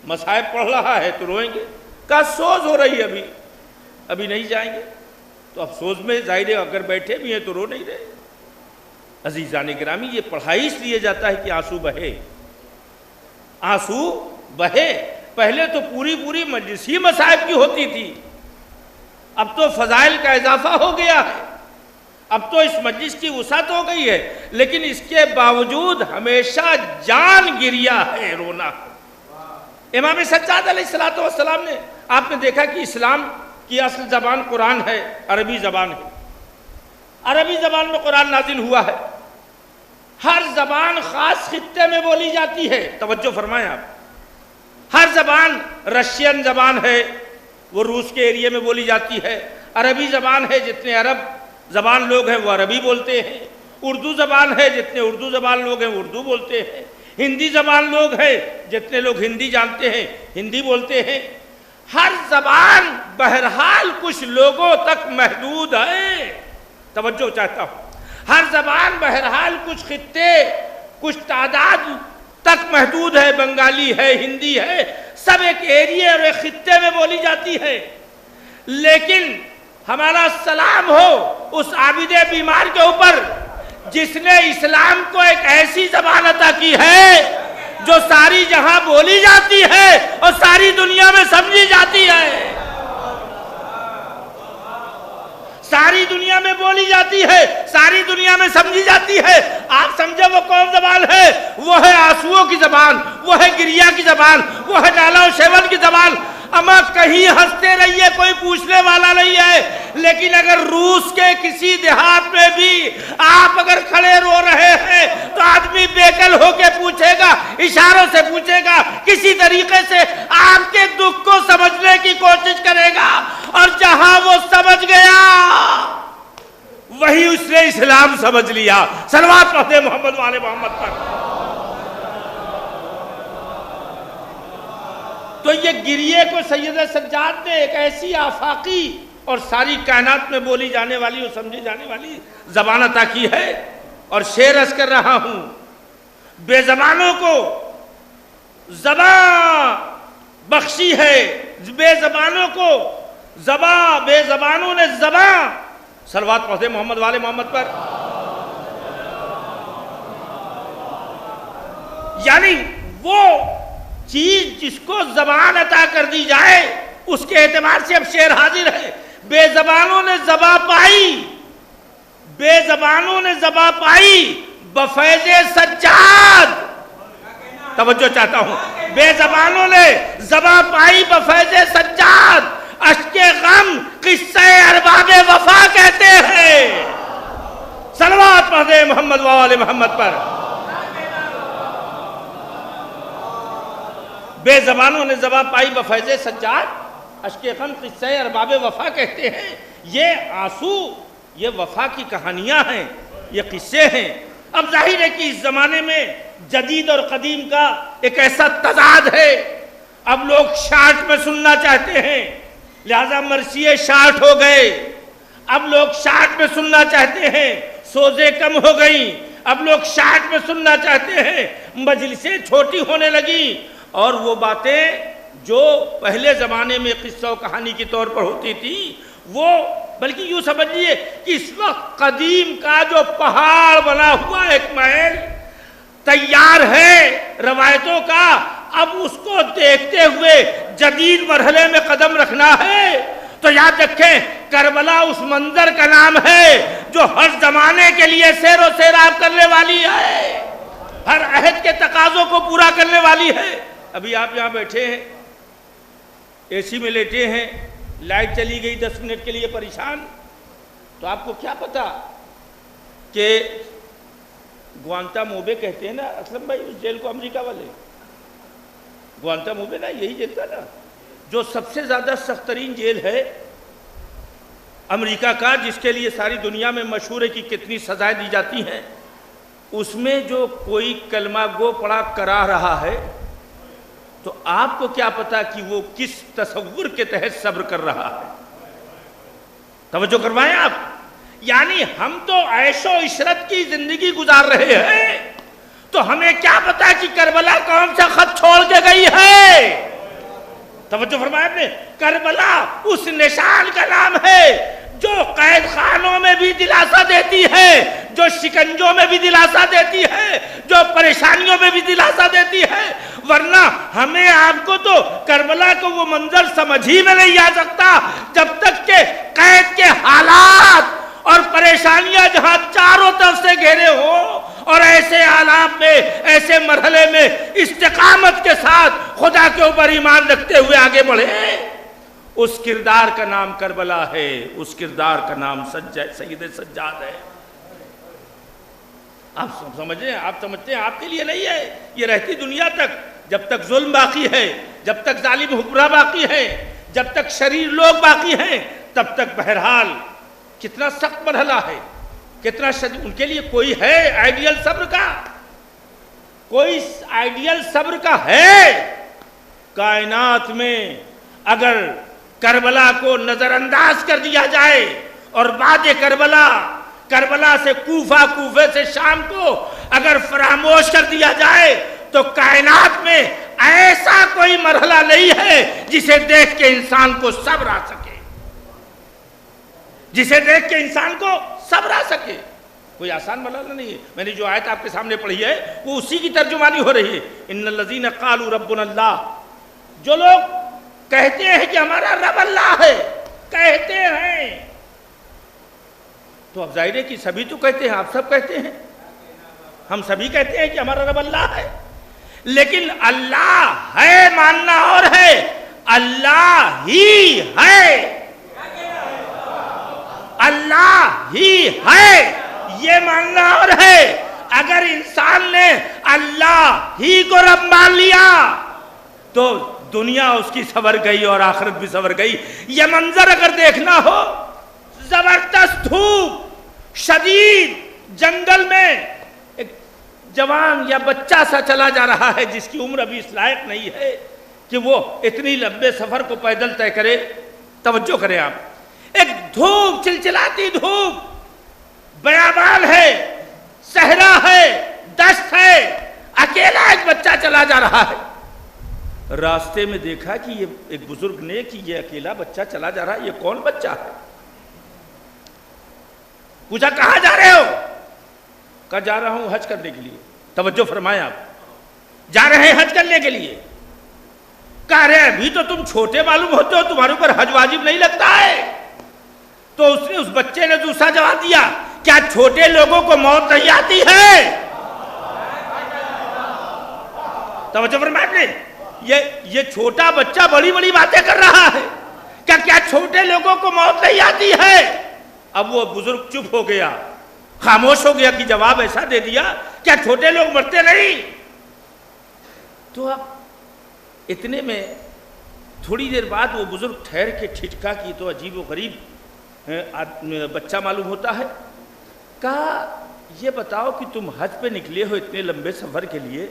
مصائب پڑھ رہا ہے تو روئیں گے، کا سوز ہو رہی ہے ابھی نہیں جائیں گے، تو افسوس میں ظاہر ہے اگر بیٹھے بھی ہیں تو رو نہیں رہے۔ عزیزان گرامی، یہ پڑھائی اس لیے جاتا ہے کہ آنسو بہے، آنسو بہے۔ پہلے تو پوری مجلس ہی مصائب کی ہوتی تھی، اب تو فضائل کا اضافہ ہو گیا ہے، اب تو اس مجلس کی وسعت ہو گئی ہے، لیکن اس کے باوجود ہمیشہ جان گریا ہے، رونا۔ امام سجاد علیہ السلام نے، آپ نے دیکھا کہ اسلام کی اصل زبان قرآن ہے، عربی زبان ہے، عربی زبان میں قرآن نازل ہوا ہے، ہر زبان خاص خطے میں بولی جاتی ہے، توجہ فرمائیں آپ، ہر زبان، رشین زبان ہے وہ روس کے ایریے میں بولی جاتی ہے، عربی زبان ہے جتنے عرب زبان لوگ ہیں وہ عربی بولتے ہیں، اردو زبان ہے جتنے اردو زبان لوگ ہیں وہ اردو بولتے ہیں، ہندی زبان لوگ ہیں جتنے لوگ ہندی جانتے ہیں ہندی بولتے ہیں۔ ہر زبان بہرحال کچھ لوگوں تک محدود ہے، توجہ چاہتا ہوں، ہر زبان بہرحال کچھ خطے، کچھ تعداد تک محدود ہے، بنگالی ہے، ہندی ہے، سب ایک ایریے اور ایک خطے میں بولی جاتی ہے، لیکن ہمارا سلام ہو اس عابد بیمار کے اوپر جس نے اسلام کو ایک ایسی زبان عطا کی ہے جو ساری جہاں بولی جاتی ہے اور ساری دنیا میں سمجھی جاتی ہے، ساری دنیا میں بولی جاتی ہے، ساری دنیا میں سمجھی جاتی ہے۔ آپ سمجھے وہ کون زبان ہے؟ وہ ہے آنسوؤں کی زبان، وہ ہے گریا کی زبان، وہ ہے نالا و شیون کی زبان۔ اما کہیں ہنستے رہیے، کوئی پوچھنے والا نہیں ہے، لیکن اگر روس کے کسی دیہات میں بھی آپ اگر کھڑے رو رہے ہیں تو آدمی بیکل ہو کے پوچھے گا، اشاروں سے پوچھے گا، کسی طریقے سے آپ کے دکھ کو سمجھنے کی کوشش کرے گا، اور جہاں وہ سمجھ گیا وہی اس نے اسلام سمجھ لیا۔ صلوات پڑھتے محمد والے محمد پر۔ تو یہ گریے کو سید سجاد نے ایک ایسی آفاقی اور ساری کائنات میں بولی جانے والی اور سمجھی جانے والی زبان عطا کی ہے، اور شعر عرض کر رہا ہوں، بے زبانوں کو زبان بخشی ہے، بے زبانوں کو زبان، بے زبانوں نے زبان، صلوات پڑھتے محمد والے محمد پر۔ یعنی وہ چیز جس کو زبان عطا کر دی جائے اس کے اعتبار سے اب شعر حاضر ہے۔ بے زبانوں نے زبان پائی، بے زبانوں نے زبان پائی بفیض سجاد، توجہ چاہتا ہوں، بے زبانوں نے زبان پائی بفیض سجاد، اشک غم قصہ ارباب وفا کہتے ہیں۔ صلوات پڑھتے محمد والے محمد پر۔ بے زبانوں نے زبان پائی بفیض سجاد، اشک غم قصہ ارباب وفا کہتے ہیں۔ یہ آنسو، یہ وفا کی کہانیاں ہیں، یہ قصے ہیں۔ اب ظاہر ہے کہ اس زمانے میں جدید اور قدیم کا ایک ایسا تضاد ہے، اب لوگ شارٹ میں سننا چاہتے ہیں، لہذا مرثیے شارٹ ہو گئے، اب لوگ شارٹ میں سننا چاہتے ہیں، سوزیں کم ہو گئیں، اب لوگ شارٹ میں سننا چاہتے ہیں، مجلسیں چھوٹی ہونے لگیں، اور وہ باتیں جو پہلے زمانے میں قصہ و کہانی کے طور پر ہوتی تھی وہ، بلکہ یوں سمجھیے کہ اس وقت قدیم کا جو پہاڑ بنا ہوا ایک محل تیار ہے روایتوں کا، اب اس کو دیکھتے ہوئے جدید مرحلے میں قدم رکھنا ہے تو یاد رکھیں کربلا اس منظر کا نام ہے جو ہر زمانے کے لیے سیر و سیراب کرنے والی ہے، ہر عہد کے تقاضوں کو پورا کرنے والی ہے۔ ابھی آپ یہاں بیٹھے ہیں، اے سی میں لیٹے ہیں، لائٹ چلی گئی 10 منٹ کے لیے پریشان، تو آپ کو کیا پتا کہ گوانتانامو کہتے ہیں نا اسلم بھائی اس جیل کو، امریکہ والے گوانتانامو نا یہی جیل تھا نا جو سب سے زیادہ سخت ترین جیل ہے امریکہ کا، جس کے لیے ساری دنیا میں مشہور ہے کہ کتنی سزائیں دی جاتی ہیں، اس میں جو کوئی کلمہ گو پڑا کرا رہا ہے تو آپ کو کیا پتا کہ وہ کس تصور کے تحت صبر کر رہا ہے؟ توجہ کروائیں آپ، یعنی ہم تو عیش و عشرت کی زندگی گزار رہے ہیں، تو ہمیں کیا پتا کہ کربلا کون سا خط چھوڑ کے گئی ہے؟ توجہ فرمایا آپ نے، کربلا اس نشان کا نام ہے جو قید خانوں میں بھی دلاسا دیتی ہے، جو شکنجوں میں بھی دلاسا دیتی ہے، جو پریشانیوں میں بھی دلاسا دیتی ہے۔ ورنہ ہمیں آپ کو تو کربلا کو وہ منظر سمجھ ہی میں نہیں آ سکتا جب تک کہ قید کے حالات اور پریشانیاں جہاں چاروں طرف سے گھیرے ہوں اور ایسے حالات میں، ایسے مرحلے میں استقامت کے ساتھ خدا کے اوپر ایمان رکھتے ہوئے آگے بڑھے۔ اس کردار کا نام کربلا ہے، اس کردار کا نام سید سجاد ہے۔ آپ سمجھیں، آپ سمجھتے ہیں آپ کے لیے نہیں ہے، یہ رہتی دنیا تک، جب تک ظلم باقی ہے، جب تک ظالم حکمراں باقی ہے، جب تک شریر لوگ باقی ہیں، تب تک بہرحال کتنا سخت مرحلہ ہے، کتنا شدید۔ ان کے لیے کوئی ہے آئیڈیل صبر کا؟ کوئی آئیڈیل صبر کا ہے؟ کائنات میں اگر کربلا کو نظر انداز کر دیا جائے اور بعد کربلا سے کوفہ، کوفے سے شام کو اگر فراموش کر دیا جائے تو کائنات میں ایسا کوئی مرحلہ نہیں ہے جسے دیکھ کے انسان کو صبر آ سکے، جسے دیکھ کے انسان کو صبر آ سکے۔ کوئی آسان مرحلہ نہیں ہے۔ میں نے جو آیت آپ کے سامنے پڑھی ہے وہ اسی کی ترجمانی ہو رہی ہے۔ ان الذین قالوا ربنا اللہ، جو لوگ کہتے ہیں کہ ہمارا رب اللہ ہے، کہتے ہیں، تو اب ظاہر ہے کہ سبھی تو کہتے ہیں، آپ سب کہتے ہیں، ہم سبھی کہتے ہیں کہ ہمارا رب اللہ ہے، لیکن اللہ ہے ماننا اور ہے اللہ ہی ہے، اللہ ہی ہے یہ ماننا اور ہے۔ اگر انسان نے اللہ ہی کو رب مان لیا تو دنیا اس کی سنور گئی اور آخرت بھی سنور گئی۔ یہ منظر اگر دیکھنا ہو، زبردست دھوپ، شدید جنگل میں ایک جوان یا بچہ سا چلا جا رہا ہے جس کی عمر ابھی اس لائق نہیں ہے کہ وہ اتنی لمبے سفر کو پیدل طے کرے۔ توجہ کریں آپ، ایک دھوپ، چلچلاتی دھوپ، بیابان ہے، صحرا ہے، دشت ہے، اکیلا ایک بچہ چلا جا رہا ہے۔ راستے میں دیکھا کہ یہ ایک بزرگ نے کہ یہ اکیلا بچہ چلا جا رہا ہے، یہ کون بچہ ہے؟ پوچھا کہاں جا رہے ہو؟ کہا جا رہا ہوں حج کرنے کے لیے۔ توجہ فرمائیں آپ، جا رہے ہیں حج کرنے کے لیے۔ کہا رہے ابھی تو تم چھوٹے معلوم ہوتے ہو، تمہارے اوپر حج واجب نہیں لگتا ہے۔ تو اس بچے نے دوسرا جواب دیا، کیا چھوٹے لوگوں کو موت نہیں آتی ہے؟ توجہ فرمائیں، یہ چھوٹا بچہ بڑی بڑی باتیں کر رہا ہے، کیا چھوٹے لوگوں کو موت نہیں آتی ہے؟ اب وہ بزرگ چپ ہو گیا، خاموش ہو گیا کہ جواب ایسا دے دیا، کیا چھوٹے لوگ مرتے نہیں؟ تو اب اتنے میں تھوڑی دیر بعد وہ بزرگ ٹھہر کے ٹھٹکا کی تو عجیب و غریب بچہ معلوم ہوتا ہے۔ کہا یہ بتاؤ کہ تم حج پہ نکلے ہو اتنے لمبے سفر کے لیے،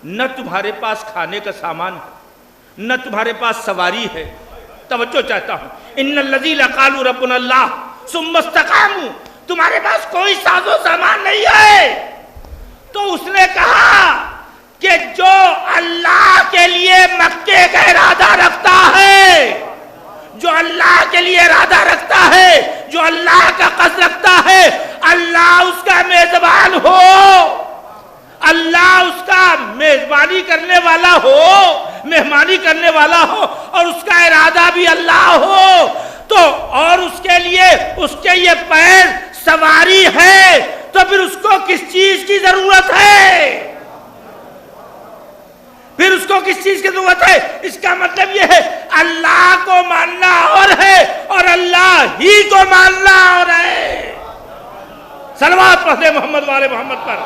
نہ تمہارے پاس کھانے کا سامان ہے، نہ تمہارے پاس سواری ہے۔ توجہ چاہتا ہوں، ان الذین قالوا ربنا اللہ ثم استقاموا، تمہارے پاس کوئی ساز و سامان نہیں ہے۔ تو اس نے کہا کہ جو اللہ کے لیے مکے کا ارادہ رکھتا ہے، جو اللہ کے لیے ارادہ رکھتا ہے، جو اللہ کا قصد رکھتا ہے، اللہ اس کا میزبان ہو، اللہ اس کا میزبانی کرنے والا ہو، مہمانی کرنے والا ہو، اور اس کا ارادہ بھی اللہ ہو، تو اور اس کے لیے اس کے یہ پیر سواری ہے، تو پھر اس کو کس چیز کی ضرورت ہے؟ پھر اس کو کس چیز کی ضرورت ہے؟ اس کا مطلب یہ ہے اللہ کو ماننا اور ہے، اور اللہ ہی کو ماننا اور ہے۔ صلوات پڑھتے محمد والے محمد پر۔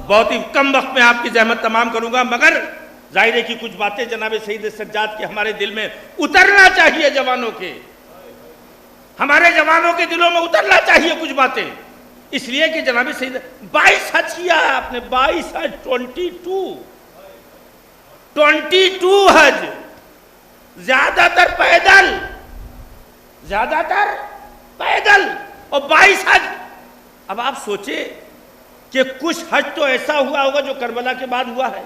بہت ہی کم وقت میں آپ کی زحمت تمام کروں گا، مگر ظاہر ہے کہ کچھ باتیں جناب سید سجاد کے ہمارے دل میں اترنا چاہیے، جوانوں کے، ہمارے جوانوں کے دلوں میں اترنا چاہیے کچھ باتیں، اس لیے کہ جناب سید 22 حج کیا ہے آپ نے، 22 حج، 22 حج، زیادہ تر پیدل، زیادہ تر پیدل، اور 22 حج۔ اب آپ سوچیں کہ کچھ حج تو ایسا ہوا ہوگا جو کربلا کے بعد ہوا ہے،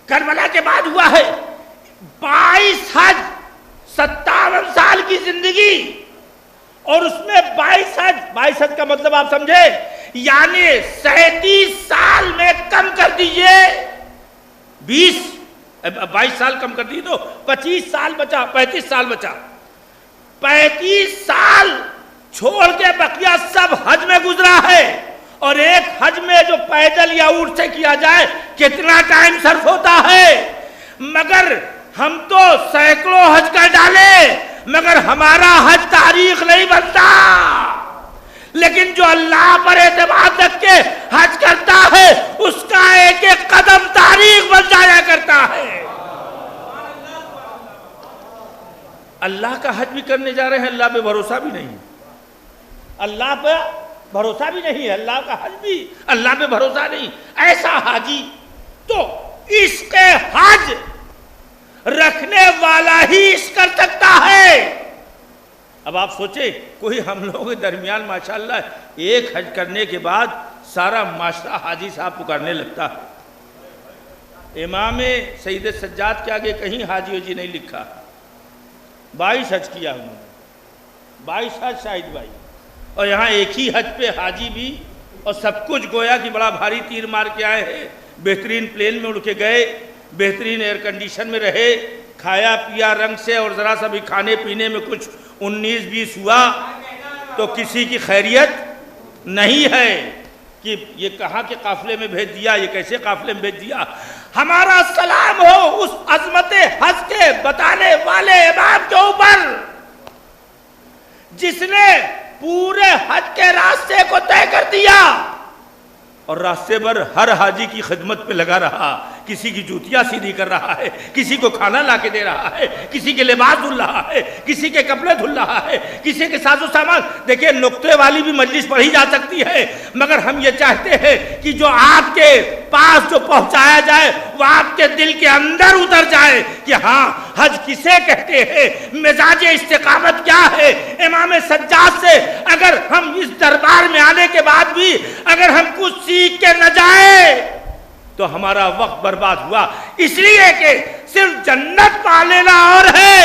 کربلا کے بعد ہوا ہے۔ 22 حج، 57 سال کی زندگی، اور اس میں 22 حج۔ 22 حج کا مطلب آپ سمجھے، یعنی 37 سال میں کم کر دیجئے 22 سال کم کر دیجئے تو 25 سال بچا، 35 سال بچا۔ 35 سال چھوڑ کے بقیہ سب حج میں گزرا ہے، اور ایک حج میں جو پیدل یا اونٹ سے کیا جائے کتنا ٹائم صرف ہوتا ہے۔ مگر ہم تو سینکڑوں حج کر ڈالے، مگر ہمارا حج تاریخ نہیں بنتا۔ لیکن جو اللہ پر اعتماد رکھ کے حج کرتا ہے اس کا ایک ایک قدم تاریخ بن جایا کرتا ہے۔ اللہ کا حج بھی کرنے جا رہے ہیں، اللہ پہ بھروسہ بھی نہیں، اللہ پہ بھروسہ بھی نہیں ہے، اللہ کا حج بھی اللہ پہ بھروسہ نہیں۔ ایسا حاجی تو عشق حج رکھنے والا ہی عشق کر سکتا ہے۔ اب آپ سوچیں کوئی ہم لوگوں کے درمیان ماشاءاللہ ایک حج کرنے کے بعد سارا معاشرہ حاجی صاحب پکارنے لگتا ہے۔ امام سید سجاد کے آگے کہیں حاجی وجی نہیں لکھا۔ 22 حج کیا انہوں نے، 22 حج شاہد بھائی، اور یہاں ایک ہی حج پہ حاجی بھی، اور سب کچھ گویا کہ بڑا بھاری تیر مار کے آئے ہیں۔ بہترین پلین میں اڑ کے گئے، بہترین ایئر کنڈیشن میں رہے، کھایا پیا رنگ سے، اور ذرا سا بھی کھانے پینے میں کچھ 19-20 ہوا تو کسی کی خیریت نہیں ہے کہ یہ کہاں کے قافلے میں بھیج دیا، یہ کیسے قافلے میں بھیج دیا۔ ہمارا سلام ہو اس عظمت حج کے بتانے والے امام کے اوپر جس نے پورے حج کے راستے کو طے کر دیا، اور راستے پر ہر حاجی کی خدمت پہ لگا رہا، کسی کی جوتیاں سیدھی کر رہا ہے، کسی کو کھانا لا کے دے رہا ہے، کسی کے لباس دھل رہا ہے، کسی کے کپڑے دھل رہا ہے، کسی کے ساز و سامان۔ دیکھیں نقطے والی بھی مجلس پڑھی جا سکتی ہے، مگر ہم یہ چاہتے ہیں کہ جو آپ کے پاس جو پہنچایا جائے وہ آپ کے دل کے اندر اتر جائے کہ ہاں حج کسے کہتے ہیں، مزاج استقامت کیا ہے۔ امام سجاد سے اگر ہم اس دربار میں آنے کے بعد بھی اگر ہم کچھ سیکھ کے نہ جائیں تو ہمارا وقت برباد ہوا، اس لیے کہ صرف جنت پا لینا اور ہے۔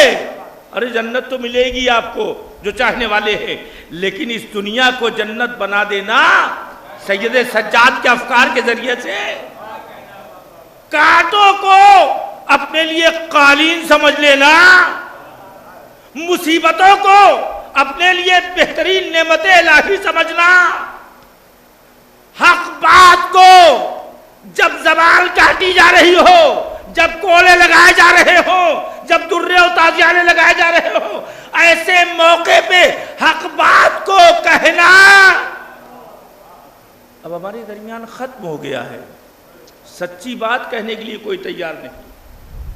ارے جنت تو ملے گی آپ کو جو چاہنے والے ہیں، لیکن اس دنیا کو جنت بنا دینا سید سجاد کے افکار کے ذریعے سے، کانٹوں کو اپنے لیے قالین سمجھ لینا، مصیبتوں کو اپنے لیے بہترین نعمت الہی سمجھنا، حق بات کو جب زبان کاٹی جا رہی ہو، جب کولے لگائے جا رہے ہو، جب درے و تازیانے لگائے جا رہے ہو، ایسے موقع پہ حق بات کو کہنا اب ہمارے درمیان ختم ہو گیا ہے۔ سچی بات کہنے کے لیے کوئی تیار نہیں،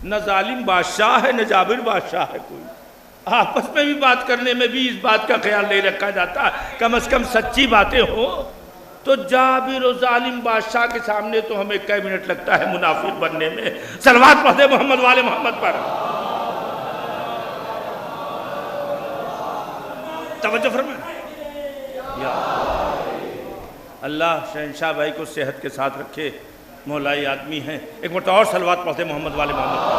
نہ ظالم بادشاہ ہے نہ جابر بادشاہ ہے کوئی، آپس میں بھی بات کرنے میں بھی اس بات کا خیال نہیں رکھا جاتا، کم از کم سچی باتیں ہوں۔ تو جابر و ظالم بادشاہ کے سامنے تو ہمیں کئی منٹ لگتا ہے منافق بننے میں۔ صلوات پڑھتے محمد والے محمد پر۔ توجہ فرمائیں۔ اللہ شہنشاہ بھائی کو صحت کے ساتھ رکھے، مولائی آدمی ہیں۔ ایک مرتبہ اور صلوات پڑھتے محمد والے محمد پر۔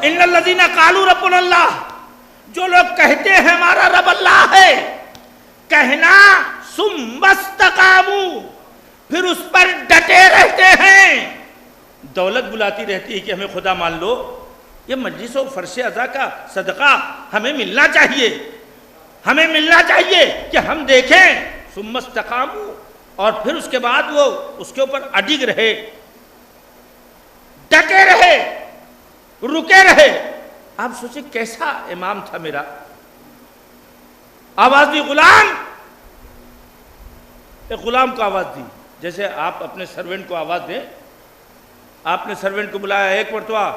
ان الذین قالوا ربنا اللہ، جو لوگ کہتے ہیں ہمارا رب اللہ ہے، کہنا ثم استقاموا، پھر اس پر ڈٹے رہتے ہیں۔ دولت بلاتی رہتی ہے کہ ہمیں خدا مان لو، یہ مجلس و فرش عزا کا صدقہ ہمیں ملنا چاہیے، ہمیں ملنا چاہیے کہ ہم دیکھیں ثم استقاموا، اور پھر اس کے بعد وہ اس کے اوپر اڈگ رہے، ڈٹے رہے، رکے رہے۔ آپ سوچیں کیسا امام تھا میرا، آواز دی غلام، ایک غلام کو آواز دی، جیسے آپ اپنے سرونٹ کو آواز دیں۔ آپ نے سرونٹ کو بلایا، ایک مرتبہ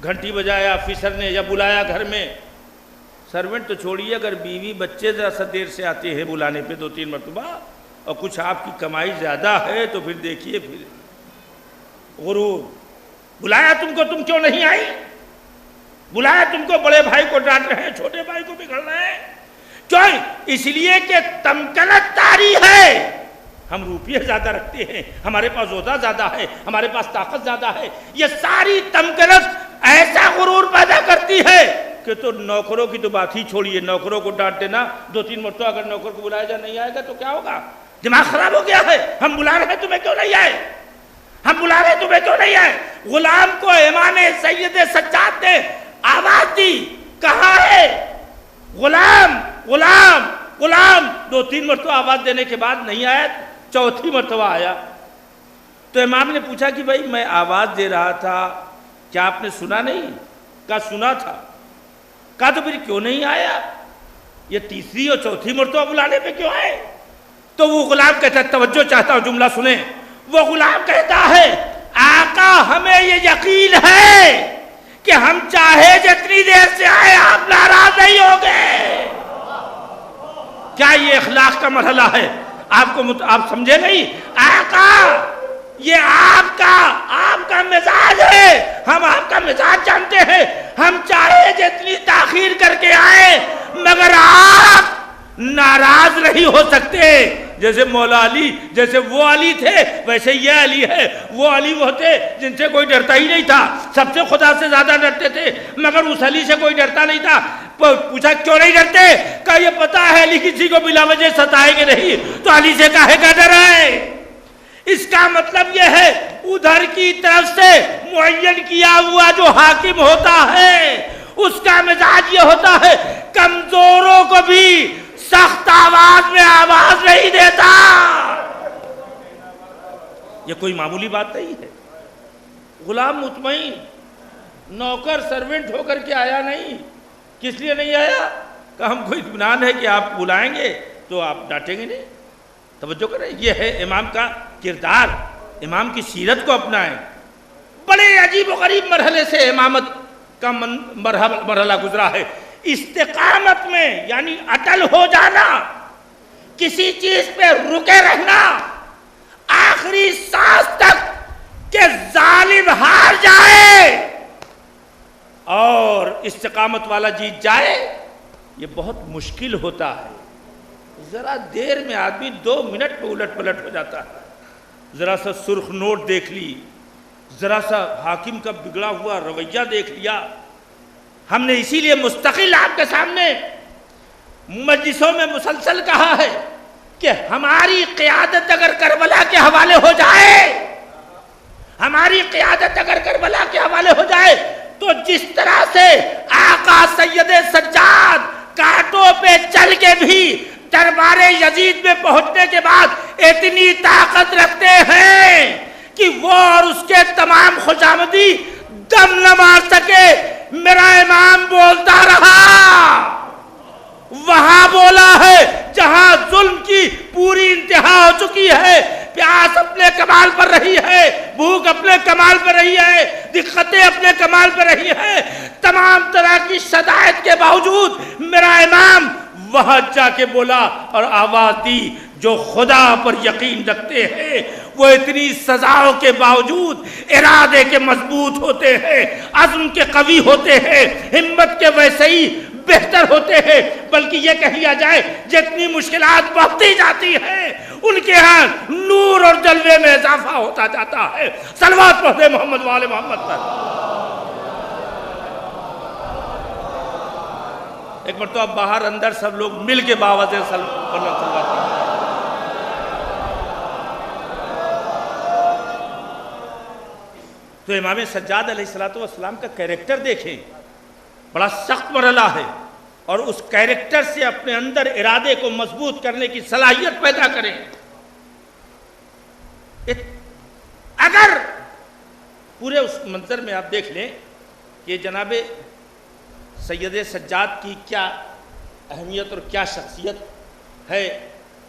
گھنٹی بجایا آفیسر نے یا بلایا گھر میں، سرونٹ تو چھوڑیے، اگر بیوی بچے ذرا سا دیر سے آتے ہیں بلانے پہ 2-3 مرتبہ، اور کچھ آپ کی کمائی زیادہ ہے تو پھر دیکھیے، پھر غرور. بلایا تم کو، تم کیوں نہیں آئی؟ بلایا تم کو، بڑے بھائی کو ڈانٹ رہے ہیں، چھوٹے بھائی کو بگڑ رہے ہیں. کیوں؟ اس لیے کہ تمکنت طاری ہے. ہم روپیے زیادہ رکھتے ہیں، ہمارے پاس عہدہ زیادہ ہے، ہمارے پاس طاقت زیادہ ہے. یہ ساری تمکنت ایسا غرور پیدا کرتی ہے کہ تو نوکروں کی تو بات ہی چھوڑیے. نوکروں کو ڈانٹ دینا 2-3 مرتبہ، اگر نوکر کو بلایا جائے نہیں آئے گا تو کیا ہوگا؟ دماغ خراب ہو گیا ہے. ہم بلا رہے ہیں تمہیں کیوں نہیں آئے؟ ہم بلا رہے تمہیں کیوں نہیں آئے؟ غلام کو امام سید سجاد نے آواز دی، کہاں ہے غلام غلام غلام؟ 2-3 مرتبہ آواز دینے کے بعد نہیں آیا، چوتھی مرتبہ آیا. تو امام نے پوچھا کہ بھائی میں آواز دے رہا تھا، کیا آپ نے سنا نہیں؟ کہا سنا تھا. کہا تو پھر کیوں نہیں آیا؟ یہ تیسری اور چوتھی مرتبہ بلانے پہ کیوں آئے؟ تو وہ غلام کہتا ہے، توجہ چاہتا ہوں جملہ سنیں. وہ غلام کہتا ہے آقا ہمیں یہ یقین ہے کہ ہم چاہے جتنی دیر سے آئے آپ ناراض نہیں ہوگے. کیا یہ اخلاق کا مرحلہ ہے؟ آپ سمجھے نہیں؟ آقا یہ آپ کا مزاج ہے، ہم آپ کا مزاج جانتے ہیں. ہم چاہے جتنی تاخیر کر کے آئے مگر آپ ناراض نہیں ہو سکتے. جیسے مولا علی، جیسے وہ علی تھے ویسے یہ علی ہے. وہ علی وہ تھے جن سے کوئی ڈرتا ہی نہیں تھا، سب سے خدا سے زیادہ ڈرتے تھے، مگر اس علی سے کوئی ڈرتا نہیں تھا. پوچھا کیوں نہیں ڈرتے؟ کہا یہ پتا ہے علی کسی کو بلا وجہ ستائیں گے نہیں، تو علی سے کاہے کا ڈر ہے؟ اس کا مطلب یہ ہے ادھر کی طرف سے معین کیا ہوا جو حاکم ہوتا ہے اس کا مزاج یہ ہوتا ہے کمزوروں کو بھی سخت آواز میں آواز نہیں دیتا. یہ کوئی معمولی بات نہیں ہے. غلام مطمئن، نوکر سرونٹ ہو کر کے آیا نہیں. کس لیے نہیں آیا؟ کہ ہم کو اطمینان ہے کہ آپ بلائیں گے تو آپ ڈانٹیں گے نہیں. توجہ کریں، یہ ہے امام کا کردار. امام کی سیرت کو اپنائیں. بڑے عجیب و غریب مرحلے سے امامت کا مرحلہ گزرا ہے. استقامت میں یعنی اٹل ہو جانا، کسی چیز پہ رکے رہنا آخری سانس تک کہ ظالم ہار جائے اور استقامت والا جیت جائے، یہ بہت مشکل ہوتا ہے. ذرا دیر میں آدمی 2 منٹ پہ الٹ پلٹ ہو جاتا ہے. ذرا سا سرخ نوٹ دیکھ لی، ذرا سا حاکم کا بگڑا ہوا رویہ دیکھ لیا. ہم نے اسی لیے مستقل آپ کے سامنے مجلسوں میں مسلسل کہا ہے کہ ہماری قیادت اگر کربلا کے حوالے ہو جائے، ہماری قیادت اگر کربلا کے حوالے ہو جائے تو جس طرح سے آقا سید سجاد کانٹوں پہ چل کے بھی دربار یزید میں پہنچنے کے بعد اتنی طاقت رکھتے ہیں کہ وہ اور اس کے تمام خوشامدی دم نہ مار سکے. میرا امام بولتا رہا، وہاں بولا ہے جہاں ظلم کی پوری انتہا ہو چکی ہے، پیاس اپنے کمال پر رہی ہے، بھوک اپنے کمال پر رہی ہے، دقتیں اپنے کمال پر رہی ہیں، تمام طرح کی شدائد کے باوجود میرا امام وہاں جا کے بولا اور آواز دی. جو خدا پر یقین رکھتے ہیں وہ اتنی سزاؤں کے باوجود ارادے کے مضبوط ہوتے ہیں، عزم کے قوی ہوتے ہیں، ہمت کے ویسے ہی بہتر ہوتے ہیں. بلکہ یہ کہا جائے جتنی مشکلات بڑھتی جاتی ہیں ان کے ہاں نور اور جلوے میں اضافہ ہوتا جاتا ہے. صلوات پڑھتے محمد وآل محمد پر. ایک مرتبہ باہر اندر سب لوگ مل کے باوازیں صلوات. تو امام سجاد علیہ السلام کا کیریکٹر دیکھیں، بڑا سخت مرحلہ ہے، اور اس کیریکٹر سے اپنے اندر ارادے کو مضبوط کرنے کی صلاحیت پیدا کریں. اگر پورے اس منظر میں آپ دیکھ لیں کہ جناب سید سجاد کی کیا اہمیت اور کیا شخصیت ہے،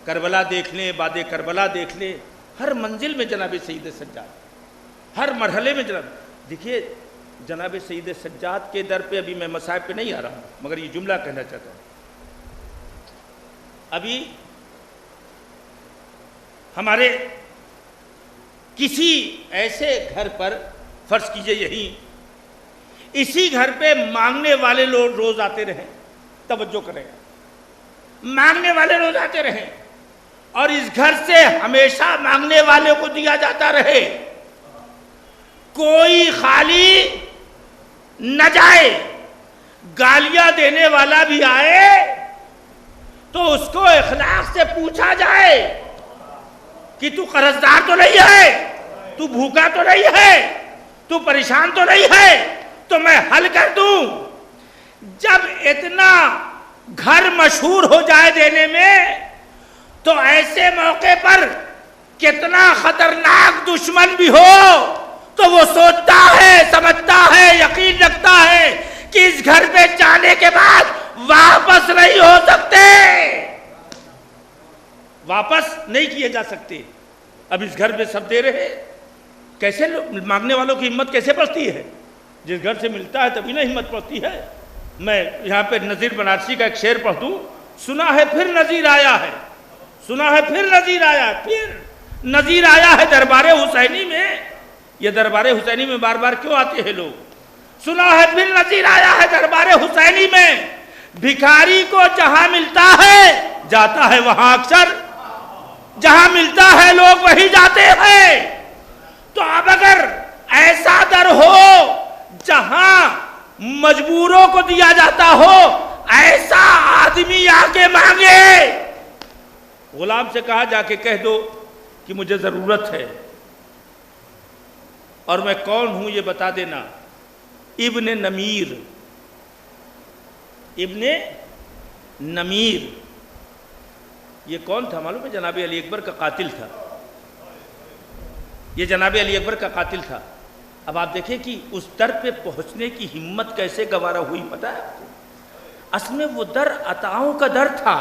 کربلا دیکھ لیں، بعد کربلا دیکھ لیں، ہر منزل میں جناب سید سجاد، ہر مرحلے میں جناب. دیکھیے جناب سید سجاد کے در پہ ابھی میں مصائب پہ نہیں آ رہا ہوں، مگر یہ جملہ کہنا چاہتا ہوں. ابھی ہمارے کسی ایسے گھر پر فرض کیجئے یہی اسی گھر پہ مانگنے والے لوگ روز آتے رہیں، توجہ کریں، مانگنے والے روز آتے رہیں اور اس گھر سے ہمیشہ مانگنے والے کو دیا جاتا رہے، کوئی خالی نہ جائے، گالیاں دینے والا بھی آئے تو اس کو اخلاق سے پوچھا جائے کہ تو قرضدار تو نہیں ہے، تو بھوکا تو نہیں ہے، تو پریشان تو نہیں ہے، تو میں حل کر دوں۔ جب اتنا گھر مشہور ہو جائے دینے میں تو ایسے موقع پر کتنا خطرناک دشمن بھی ہو تو وہ سوچتا ہے، سمجھتا ہے، یقین رکھتا ہے کہ اس گھر پہ جانے کے بعد واپس نہیں ہو سکتے، واپس نہیں کیے جا سکتے۔ اب اس گھر پہ سب دے رہے، کیسے مانگنے والوں کی ہمت کیسے بڑھتی ہے؟ جس گھر سے ملتا ہے تبھی نہ ہمت پڑتی ہے۔ میں یہاں پہ نذیر بنارسی کا ایک شعر پڑھ دوں، سنا ہے پھر نذیر آیا ہے، سنا ہے پھر نذیر آیا ہے، پھر نذیر آیا ہے دربار حسینی میں۔ یہ دربار حسینی میں بار بار کیوں آتے ہیں لوگ؟ سنا ہے پھر نذیر آیا ہے دربار حسینی میں، بھکاری کو جہاں ملتا ہے جاتا ہے وہاں اکثر، جہاں ملتا ہے لوگ وہی جاتے ہیں۔ تو اب اگر ایسا در ہو جہاں مجبوروں کو دیا جاتا ہو، ایسا آدمی آ کے مانگے، غلام سے کہا جا کے کہہ دو کہ مجھے ضرورت ہے اور میں کون ہوں یہ بتا دینا۔ ابن نمیر، ابن نمیر یہ کون تھا معلوم ہے؟ جناب علی اکبر کا قاتل تھا، یہ جناب علی اکبر کا قاتل تھا۔ اب آپ دیکھیں کہ اس در پہ پہنچنے کی ہمت کیسے گوارا ہوئی، پتہ ہے آپ کو؟ اصل میں وہ در عطاؤں کا در تھا،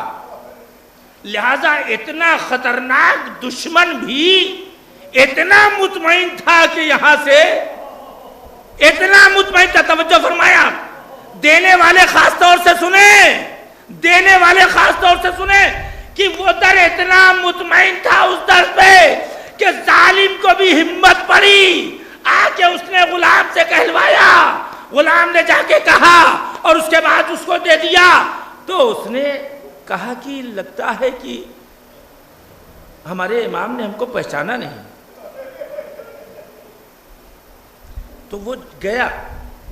لہذا اتنا خطرناک دشمن بھی اتنا مطمئن تھا کہ یہاں سے اتنا مطمئن تھا۔ توجہ فرمایا، دینے والے خاص طور سے سنیں، دینے والے خاص طور سے سنیں کہ وہ در اتنا مطمئن تھا اس در پہ کہ ظالم کو بھی ہمت پڑی، آ کے اس نے غلام سے کہلوایا، غلام نے جا کے کہا اور اس کے بعد اس کو دے دیا۔ تو اس نے کہا کہ لگتا ہے کہ ہمارے امام نے ہم کو پہچانا نہیں۔ تو وہ گیا،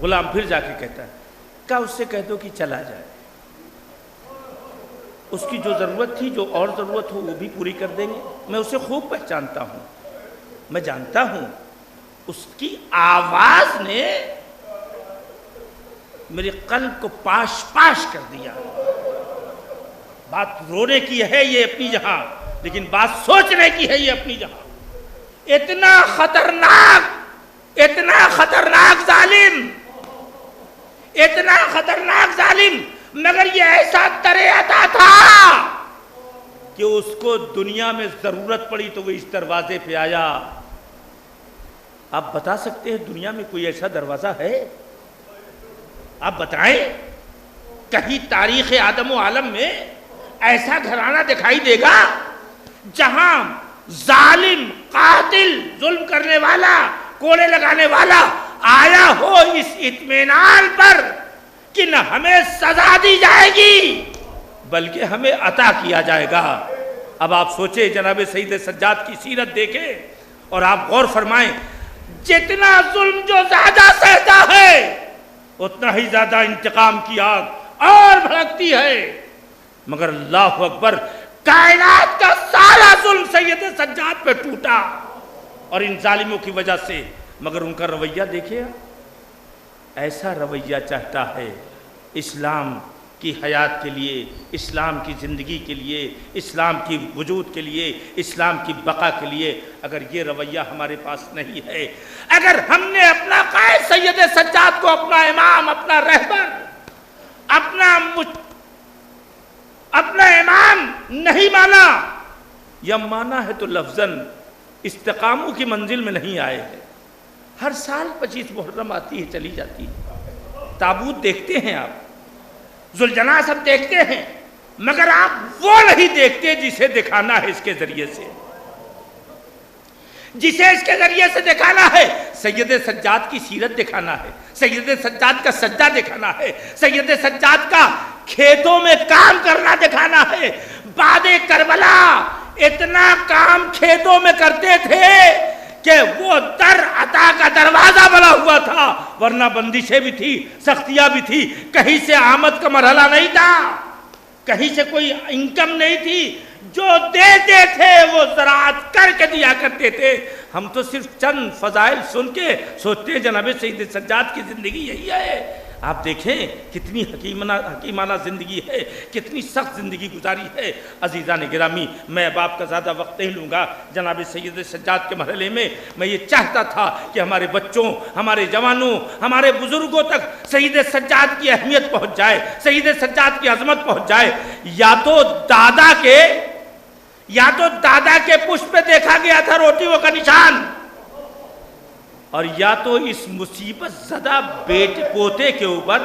غلام پھر جا کے کہتا ہے، کہا اس سے کہہ دو کہ چلا جائے، اس کی جو ضرورت تھی، جو اور ضرورت ہو وہ بھی پوری کر دیں گے۔ میں اسے خوب پہچانتا ہوں، میں جانتا ہوں، اس کی آواز نے میرے قلب کو پاش پاش کر دیا۔ بات رونے کی ہے یہ اپنی جہاں، لیکن بات سوچنے کی ہے یہ اپنی جہاں۔ اتنا خطرناک، اتنا خطرناک ظالم، اتنا خطرناک ظالم، مگر یہ ایسا ترے عطا تھا کہ اس کو دنیا میں ضرورت پڑی تو وہ اس دروازے پہ آیا۔ آپ بتا سکتے ہیں دنیا میں کوئی ایسا دروازہ ہے؟ آپ بتائیں، کہیں تاریخ آدم و عالم میں ایسا گھرانہ دکھائی دے گا جہاں ظالم، قاتل، ظلم کرنے والا، کوڑے لگانے والا آیا ہو اس اطمینان پر کہ نہ ہمیں سزا دی جائے گی بلکہ ہمیں عطا کیا جائے گا؟ اب آپ سوچیں، جناب سید سجاد کی سیرت دیکھیں اور آپ غور فرمائیں، جتنا ظلم جو زیادہ سہتا ہے اتنا ہی زیادہ انتقام کی آگ اور بھڑکتی ہے۔ مگر اللہ اکبر، کائنات کا سارا ظلم سید سجاد پہ ٹوٹا اور ان ظالموں کی وجہ سے، مگر ان کا رویہ دیکھیں، ایسا رویہ چاہتا ہے اسلام کی حیات کے لیے، اسلام کی زندگی کے لیے، اسلام کی وجود کے لیے، اسلام کی بقا کے لیے۔ اگر یہ رویہ ہمارے پاس نہیں ہے، اگر ہم نے اپنا قائد سید سجاد کو اپنا امام، اپنا رہبر، اپنا امام نہیں مانا، یا مانا ہے تو لفظاً استقاموں کی منزل میں نہیں آئے ہیں۔ ہر سال 25 محرم آتی ہے، چلی جاتی ہے، تابوت دیکھتے ہیں آپ، ذوالجناح سب دیکھتے ہیں، مگر آپ وہ نہیں دیکھتے جسے دکھانا ہے اس کے ذریعے سے۔ جسے اس کے ذریعے سے دکھانا ہے سید سجاد کی سیرت دکھانا ہے، سید سجاد کا سجدہ دکھانا ہے، سید سجاد کا کھیتوں میں کام کرنا دکھانا ہے۔ بعد کربلا اتنا کام کھیتوں میں کرتے تھے کہ وہ در عطا کا دروازہ بنا ہوا تھا، ورنہ بندشیں بھی تھی، سختیاں بھی تھی، کہیں سے آمد کا مرحلہ نہیں تھا، کہیں سے کوئی انکم نہیں تھی، جو دیتے تھے وہ زراعت کر کے دیا کرتے تھے۔ ہم تو صرف چند فضائل سن کے سوچتے ہیں جناب سید سجاد کی زندگی یہی ہے۔ آپ دیکھیں کتنی حکیمانہ زندگی ہے، کتنی سخت زندگی گزاری ہے۔ عزیزان گرامی، میں اب آپ کا زیادہ وقت نہیں لوں گا۔ جناب سید سجاد کے مرحلے میں میں یہ چاہتا تھا کہ ہمارے بچوں، ہمارے جوانوں، ہمارے بزرگوں تک سید سجاد کی اہمیت پہنچ جائے، سید سجاد کی عظمت پہنچ جائے۔ یا تو دادا کے پشت پہ دیکھا گیا تھا روٹیوں کا نشان، اور یا تو اس مصیبت زدہ پوتے کے اوپر،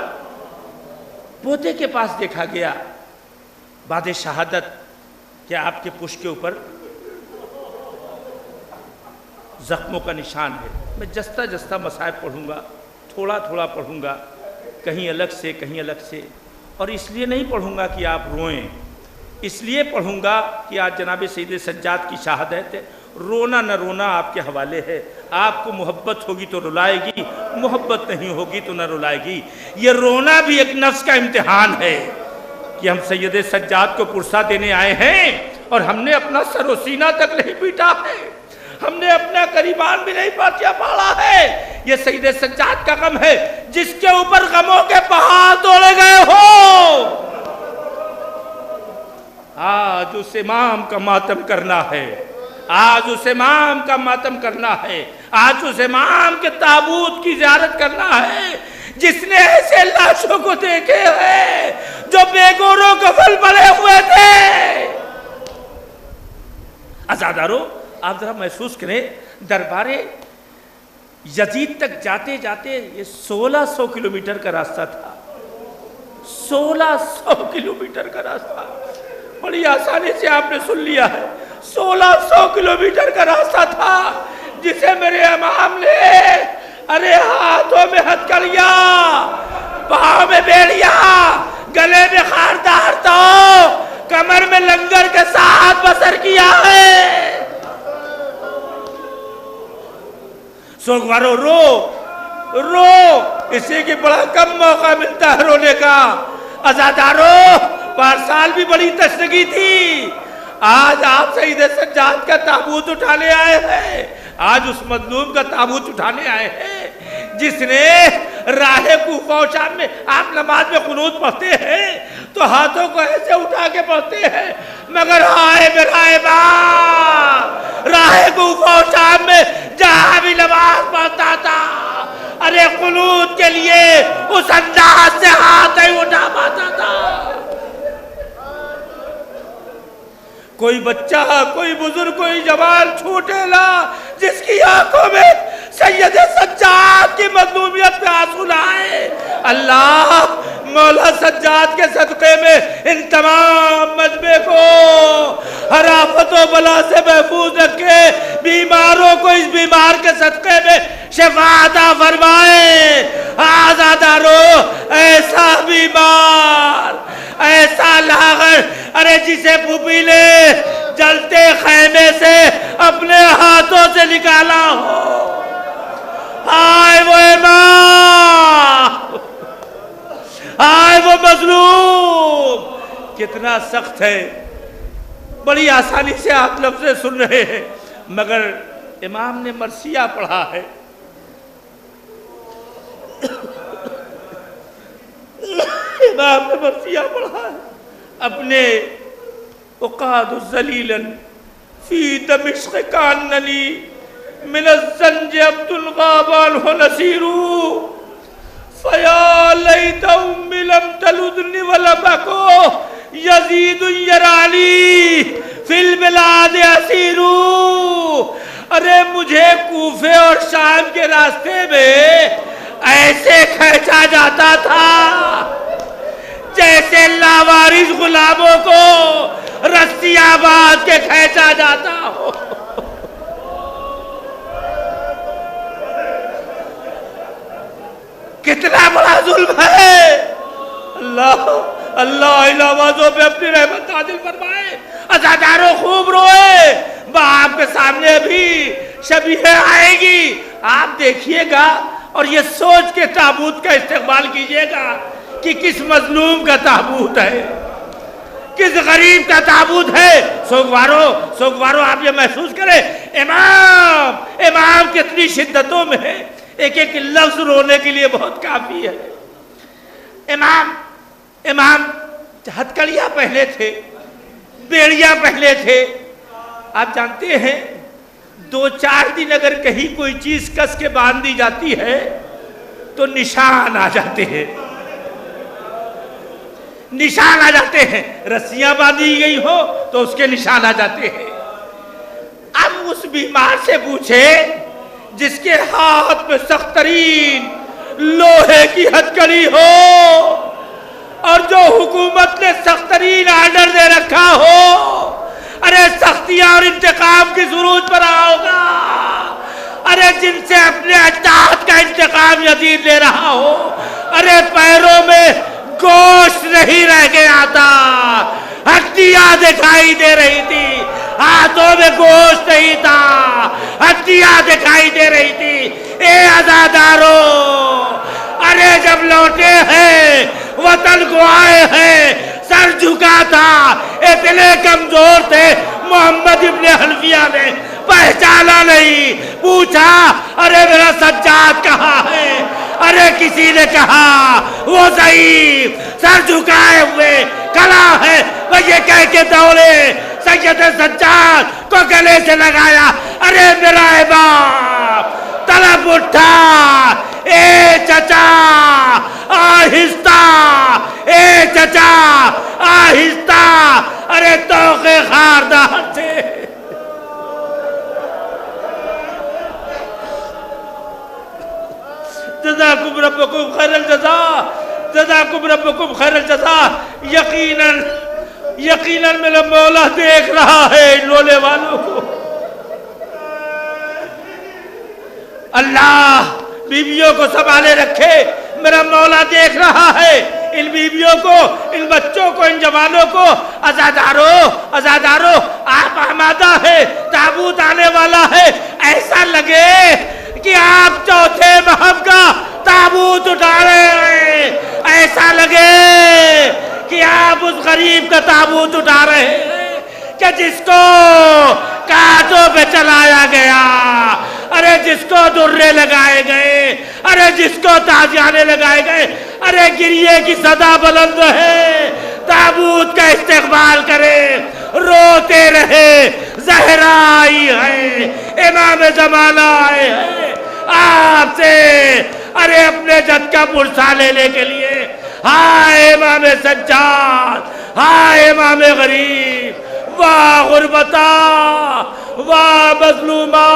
پوتے کے پاس دیکھا گیا بعد شہادت کہ آپ کے پشت کے اوپر زخموں کا نشان ہے۔ میں جستہ جستہ مصائب پڑھوں گا، تھوڑا تھوڑا پڑھوں گا، کہیں الگ سے کہیں الگ سے، اور اس لیے نہیں پڑھوں گا کہ آپ روئیں، اس لیے پڑھوں گا کہ آج جناب سید سجاد کی شہادت ہے۔ رونا نہ رونا آپ کے حوالے ہے، آپ کو محبت ہوگی تو رلائے گی، محبت نہیں ہوگی تو نہ رلائے گی۔ یہ رونا بھی ایک نفس کا امتحان ہے کہ ہم سید سجاد کو پرسہ دینے آئے ہیں اور ہم نے اپنا سر و سینہ تک نہیں پیٹا ہے، ہم نے اپنا قریبان بھی نہیں پاڑا ہے۔ یہ سید سجاد کا غم ہے جس کے اوپر غموں کے پہاڑ توڑے گئے ہو۔ آج اس امام کا ماتم کرنا ہے، آج اس امام کا ماتم کرنا ہے، آج اس امام کے تابوت کی زیارت کرنا ہے جس نے ایسے لاشوں کو دیکھے ہیں جو بے گوروں کفن پڑے ہوئے تھے۔ عزادارو، آپ ذرا محسوس کریں، دربار یزید تک جاتے جاتے یہ 1600 کلومیٹر کا راستہ تھا، 1600 کلومیٹر کا راستہ، بڑی آسانی سے آپ نے سن لیا ہے، 1600 کلومیٹر کا راستہ تھا جسے میرے امام نے ارے ہاتھوں میں ہتھکڑیاں، پاؤں میں بیڑیاں، گلے میں خاردار تو کمر میں لنگر کے ساتھ بسر کیا ہے۔ سوگوارو رو اسی کی بڑا کم موقع ملتا ہے رونے کا۔ عزادارو، پارسال بھی بڑی تشنگی تھی، آج آپ سید سجاد کا تابوت اٹھانے آئے ہیں، آج اس مظلوم کا تابوت اٹھانے آئے ہیں جس نے راہ کوفہ و شام میں آپ نماز میں قنوت پڑھتے ہیں تو ہاتھوں کو ایسے اٹھا کے پڑھتے ہیں، مگر آئے میرا امام راہ کوفہ و شام میں جہاں بھی نماز پڑھتا تھا ارے قنوت کے لیے اس انداز سے ہاتھ نہیں اٹھا پاتا تھا۔ کوئی بچہ، کوئی بزرگ، کوئی جوان چھوٹے لا جس کی آنکھوں میں سید سجاد کی مظلومیت پہ آنسو لائے۔ اللہ مولا سجاد کے صدقے میں ان تمام مجمع کو ہر آفت و بلا سے محفوظ رکھے، بیماروں کو اس بیمار کے صدقے میں شفا عطا فرمائے۔ آزادارو، ایسا بیمار، ایسا لاغر ارے جسے پھوپھی نے جلتے خیمے سے اپنے ہاتھوں سے نکالا ہو، آئے وہ امام، آئے وہ مظلوم، کتنا سخت ہے۔ بڑی آسانی سے آپ لفظیں سن رہے ہیں مگر امام نے مرثیہ پڑھا ہے، امام نے مرثیہ پڑھا ہے، اپنے اقاد ذلیلا فی دمشق کاننی من الزنج عبد الغابان ہو نصیرو فیا لیت امی لم تلدنی ولم اکو یزید یرالی فی البلاد اسیرو۔ ارے مجھے کوفے اور شام کے راستے میں ایسے کھینچا جاتا تھا جیسے لاوارث غلاموں کو رسیاں باندھ کے کھینچا جاتا ہو۔ کتنا بڑا ظلم ہے. اللہ اللہ ان آوازوں پہ اپنی رحمت نازل فرمائے. عزاداروں خوب روئے. باپ کے سامنے بھی شبیہ آئے گی. آپ دیکھیے گا اور یہ سوچ کے تابوت کا استقبال کیجئے گا کہ کس مظلوم کا تابوت ہے, کس غریب کا تابوت ہے. سوگوارو آپ یہ محسوس کریں امام کتنی شدتوں میں ہے. ایک ایک لفظ رونے کے لیے بہت کافی ہے. امام ہتھکڑیاں پہنے تھے, بیڑیاں پہنے تھے. آپ جانتے ہیں 2-4 دن اگر کہیں کوئی چیز کس کے باندھ دی جاتی ہے تو نشان آ جاتے ہیں, نشان آ جاتے ہیں. رسیاں باندھی گئی ہو تو اس کے نشان آ جاتے ہیں. اب اس بیمار سے پوچھے جس کے ہاتھ میں سخت ترین لوہے کی ہتھکڑی ہو اور جو حکومت نے سخت ترین آرڈر دے رکھا ہو, ارے سختیاں اور انتقام کی ضرورت پر ہوگا. ارے جن سے اپنے اجداد کا انتقام یزید لے رہا ہو, ارے پیروں میں گوشت نہیں رہ گیا تھا, ہڈیاں دکھائی دے رہی تھی. ہاتھوں میں گوشت نہیں تھا, ہڈیاں دکھائی دے رہی تھی. اے عزادارو, ارے جب لوٹے ہیں وطن کو آئے ہیں, سر جھکا تھا, اتنے کمزور تھے. محمد ابن حنفیہ نے پہچانا نہیں. پوچھا ارے میرا سجاد کہاں ہے؟ ارے کسی نے کہا وہ ضعیف سر جھکائے ہوئے کھڑا ہے. وہ یہ کہہ کے دوڑے سید سجاد کو گلے سے لگایا. ارے میرا باپ طلب اٹھا, اے چچا آہستہ, اے چچا آہستہ. ارے توقع خاردار تھے. جزاکم ربکم خیر الجزا, جزاکم ربکم خیر الجزا. یقیناً میرا مولا دیکھ رہا ہے ان رونے والوں کو. اللہ بیویوں کو سنبھالے رکھے. میرا مولا دیکھ رہا ہے ان بیویوں کو, ان بچوں کو, ان جوانوں کو. عزادارو آپ آمادہ ہے, تابوت آنے والا ہے. ایسا لگے کہ آپ چوتھے محب کا تابوت اٹھا رہے ہیں. ایسا لگے کہ آپ اس غریب کا تابوت اٹھا رہے ہیں کہ جس کو کانٹوں پہ چلایا گیا, ارے جس کو درے لگائے گئے, ارے جس کو تازیانے لگائے گئے. ارے گریے کی صدا بلند ہے, تابوت کا استقبال کرے, روتے رہے. زہرا آئی ہے, امام زمانہ آئے ہیں آپ سے, ارے اپنے جد کا پرسہ لینے کے لیے. ہائے امام سجاد, ہائے امام غریب, واہ غربتا, واہ مظلومہ.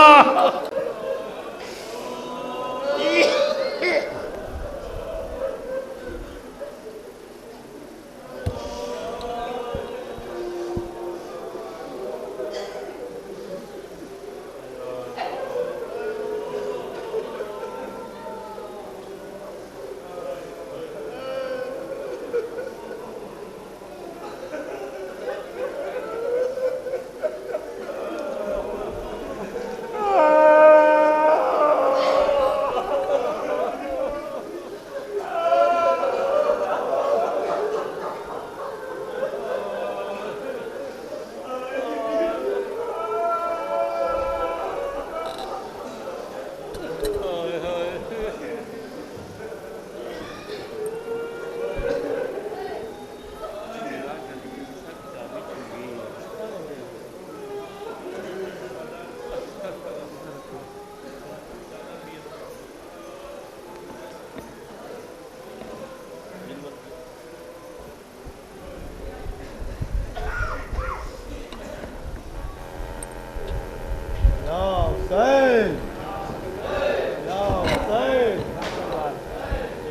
حسین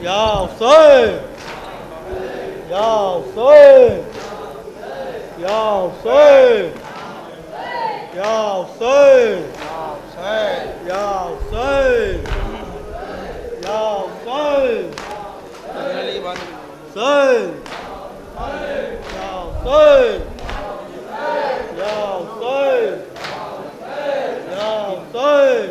یا حسین یا حسین یا حسین یا حسین یا حسین حسین حسین یا حسین یا حسین یا حسین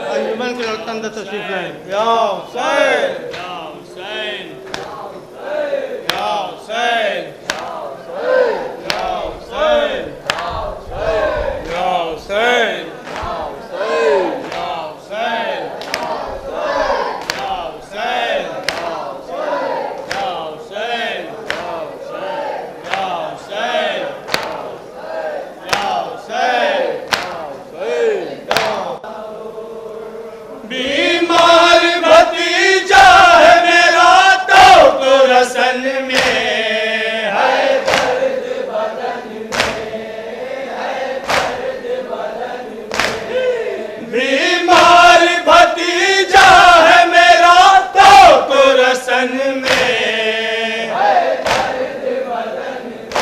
انجمن کے لڑکے اندر تشریف لائیں یا حسین یا حسین یا حسین یا حسین یا حسین بیمار بھتیجا ہے میرا تو رسن میں ہے درد بدن میں ہے درد بدن میں بیمار بھتیجا ہے میرا تو رسن میں ہے درد بدن میں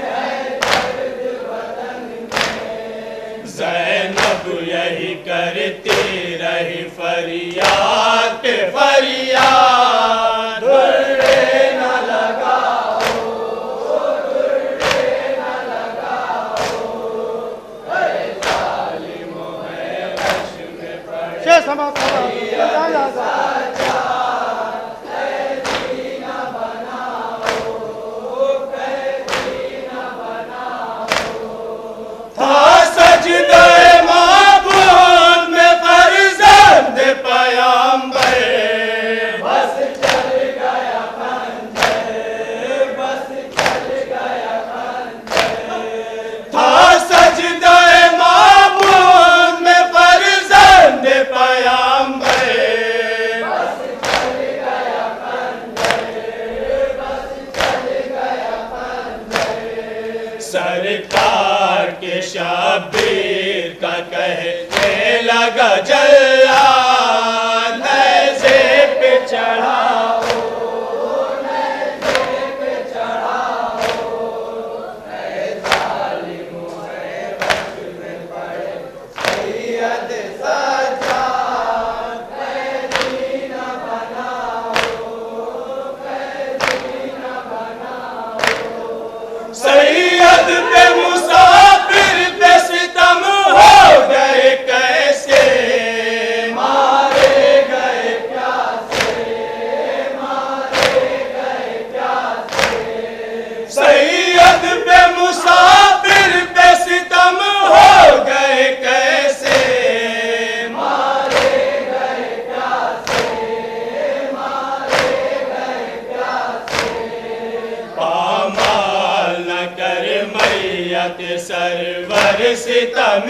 ہے درد بدن میں زینب یہی کرتی رہی فریاد پہ فریاد درے نہ لگاؤ درے نہ لگاؤ اے ظالموں ہے عرش میں پڑے شیخ سماعت تھا سجدہ معبود میں فرزند پیامبر بس چل گیا خنجر بس چل گیا خنجر تھا سجدہ معبود میں فرزند پیامبر بس چل گیا خنجر بس چل گیا خنجر سرکار کے شبیر کا کہنے لگا جلال نیزے پہ چڑھاؤ نیزے پہ چڑھاؤ اے ظالموں ہے وقت میں پڑے سید سجاد قیدی نہ بناؤ قیدی نہ بناؤ سید پہ مسافر پہ ستم ہو گئے کیسے مارے گئے پیاسے مارے گئے پیاسے سید پہ مسافر پہ ستم ہو گئے کیسے مارے گئے پیاسے مارے گئے پیاسے پامال نہ کر میت سرور ستم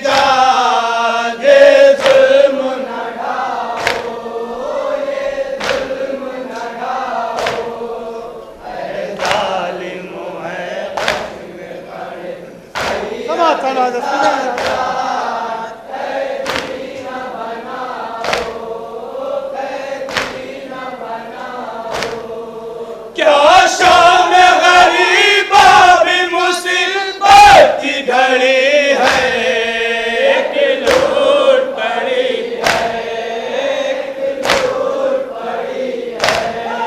جان یہ ظلم نہ ڈھاؤ یہ ظلم نہ ڈھاؤ اے ظالموں ہے غش میں پڑے سماعت کیا شام غریبا بھی مصیبت کی گھڑی ہے ایک لوٹ پڑی ہے ایک لوٹ پڑی ہے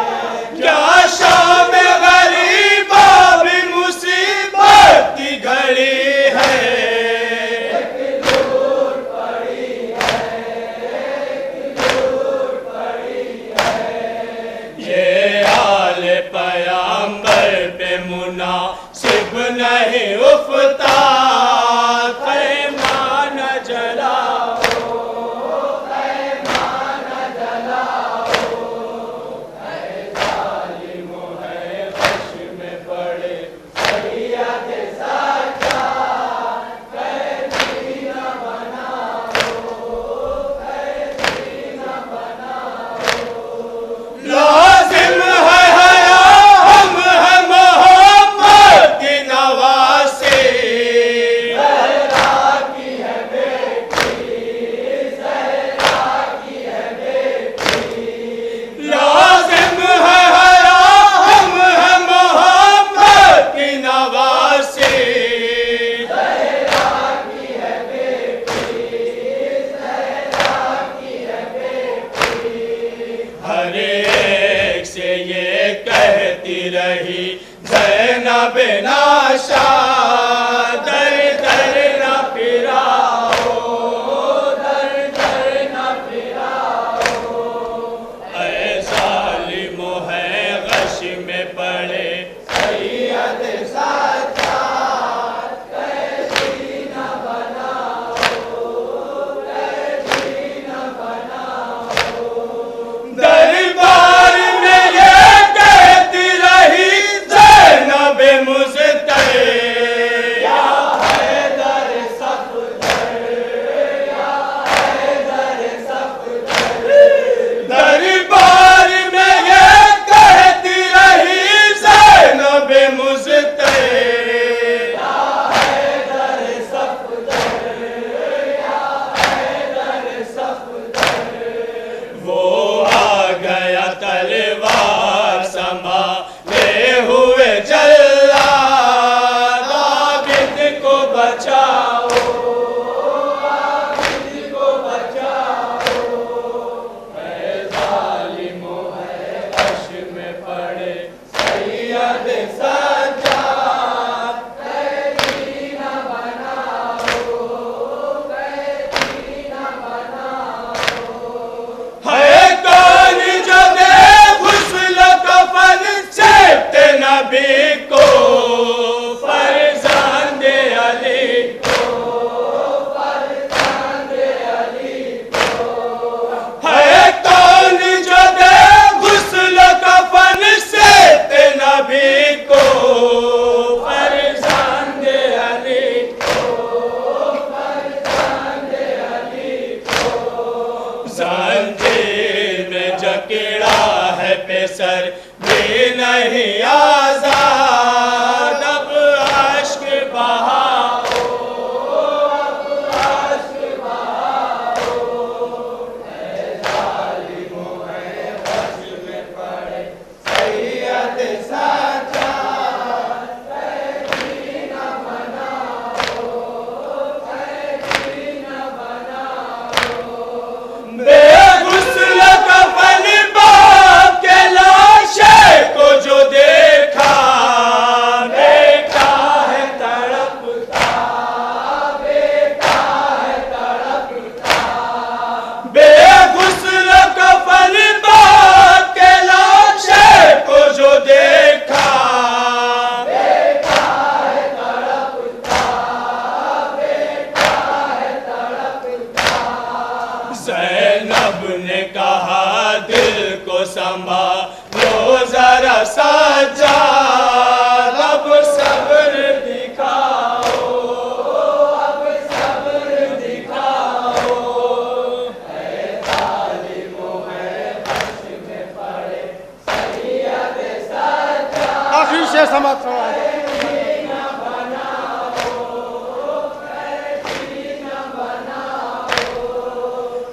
کیا شام غریبا بھی مصیبت کی گھڑی ہے ایک لوٹ پڑی ہے ایک لوٹ پڑی ہے یہ آل پیامبر پہ مناسب نہیں افتاد خیمہ نہ جلاؤ خیمہ نہ جلاؤ اے ظالموں ہے غش میں پڑے سید سجاد قیدی نہ بناؤ قیدی نہ بناؤ لازم ہے حیا ہم ہے محمد کی نواسی سے یہ کہتی رہی زینب ناشا در در نہ پھراؤ در در نہ پھراؤ اے ظالمو ہے غش میں پڑے سید سجاد قیدی نہ بناؤ قیدی نہ بناؤ دربار میں یہ کہتی رہی زینب مزتر یا حیدر صفدر یا حیدر صفدر دربار میں یہ کہتی رہی زینب مزتر یا حیدر صفدر یا حیدر صفدر وہ آ گیا تلوار سنبھالے ہوئے جلاد عابد کو بچاؤ عابد کو بچاؤ اے ظالمو ہے غش میں پڑے سید سجاد قیدی نہ بناؤ قیدی نہ بناؤ ہے کون جو دے غسل کفن سیبتے نبی کو فرزند علی کو فرزند علی کو ہے کون جو دے غسل کفن سیبتے نبی کو فرزند علی کو فرزند علی کو زنجیر میں جکڑا ہے پیسر بھی نہیں آزاد اب عشق بہاؤ اب عشق بہاؤ اے ظالمو ہے غش میں پڑے سید سجاد قیدی نہ بناؤ قیدی نہ بناؤ بے غسل کفن باپ کے لاشے کو جو دیکھا بیٹا ہے تڑپتا بیٹا ہے تڑپتا بے غسل کفن باپ کے لاشے کو جو دیکھا بیٹا ہے تڑپتا بیٹا ہے تڑپتا زینب نے کہا دل کو سنبھالو ذرا سجاد اب صبر دکھاؤ اب صبر دکھاؤ اے ظالمو ہے غش میں پڑے سید سجاد آخری شعر سماعت فرمائیں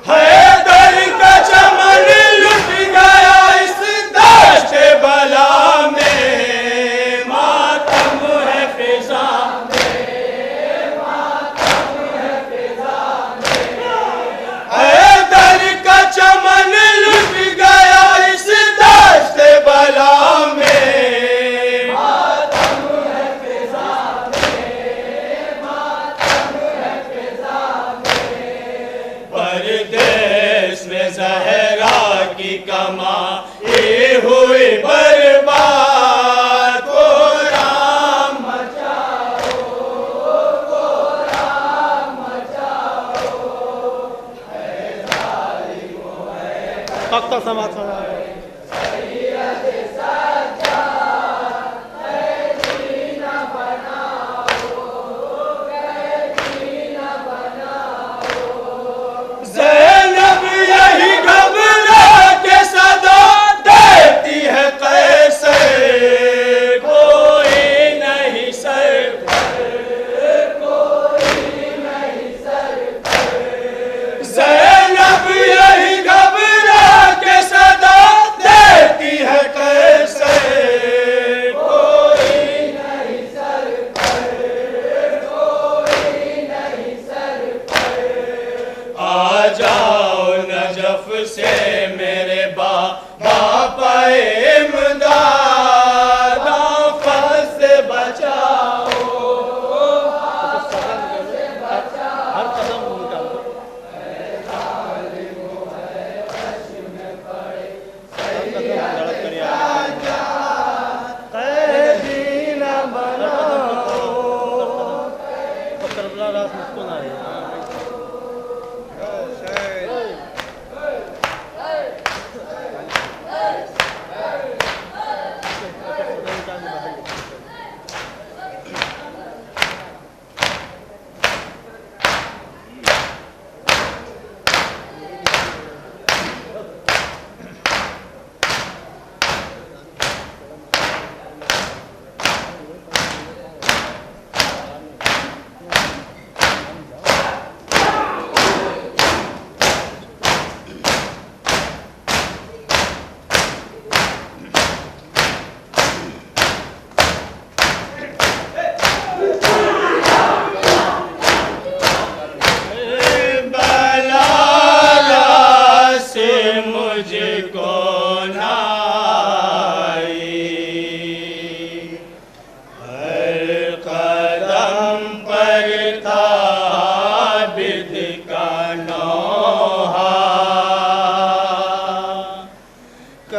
حیدر کا چمن لٹ گیا اس دشت بلا میں ماتم ہے فضا میں ماتم ہے فضا میں حیدر کا چمن لٹ گیا اس دشت بلا میں ماتم ہے فضا میں ماتم ہے فضا میں پردیس میں زہرا کی کمائی ہوئی برباد کو رام مچاؤ کو رام مچاؤ اے ظالمو ہے وقت سماعت فرمائیں سید سجاد قیدی نہ بناؤ قیدی نہ بناؤ زینب یہی گھبرا کے صدا دیتی ہے قیصر کوئی نہیں سر پر کوئی نہیں سر پر زینب یہی گھبرا کے صدا دیتی ہے قیصر کوئی نہیں سر پر کوئی نہیں سر پر آ جاؤ نجف سے میرے بابا پائے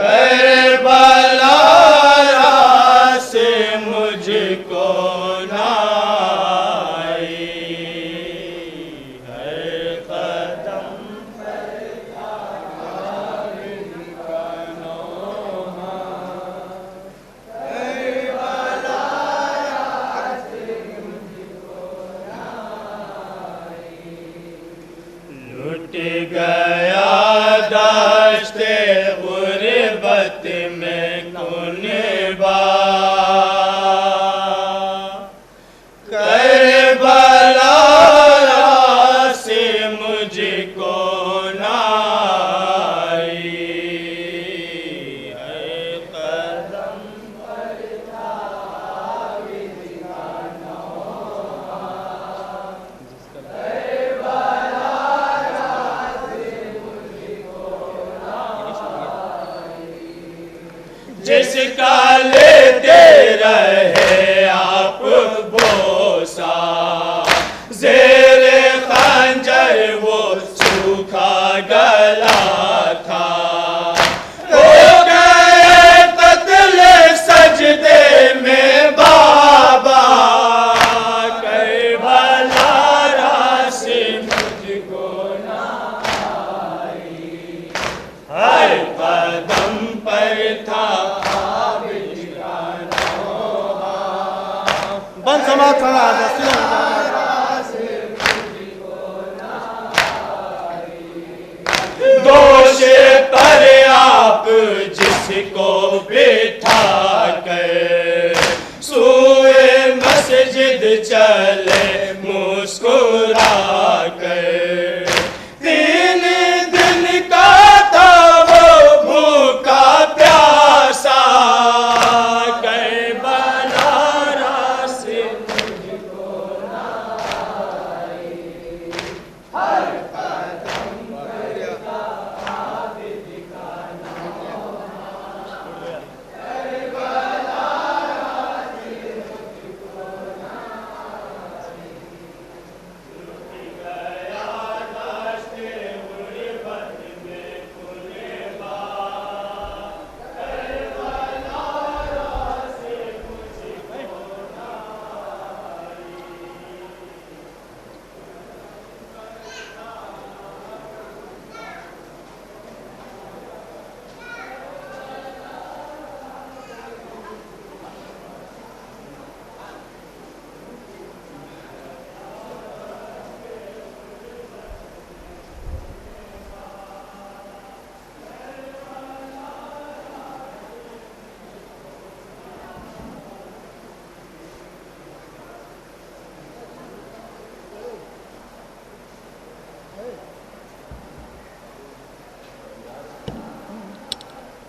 کربلا سے مجھ کو نہ آئی، ہر قدم پر خالی کا نوحہ، کربلا سے مجھ کو نہ آئی، لٹ گیا دشت غربت میں کنبہ، کربلا سے مجھ کو نہ آئی، ہر قدم پر خالد کا نوحہ، کربلا سے مجھ کو نہ آئی، جس کا لیتے رہے آپ بوسا، زیر خنجر وہ سوکھا گلا تھا، ہو گئے قتل سجدے میں بابا، کربلا سے مجھ کو نہ آئی، ہر قدم پر تھا عابد کا نوحہ، بند سماعت فرما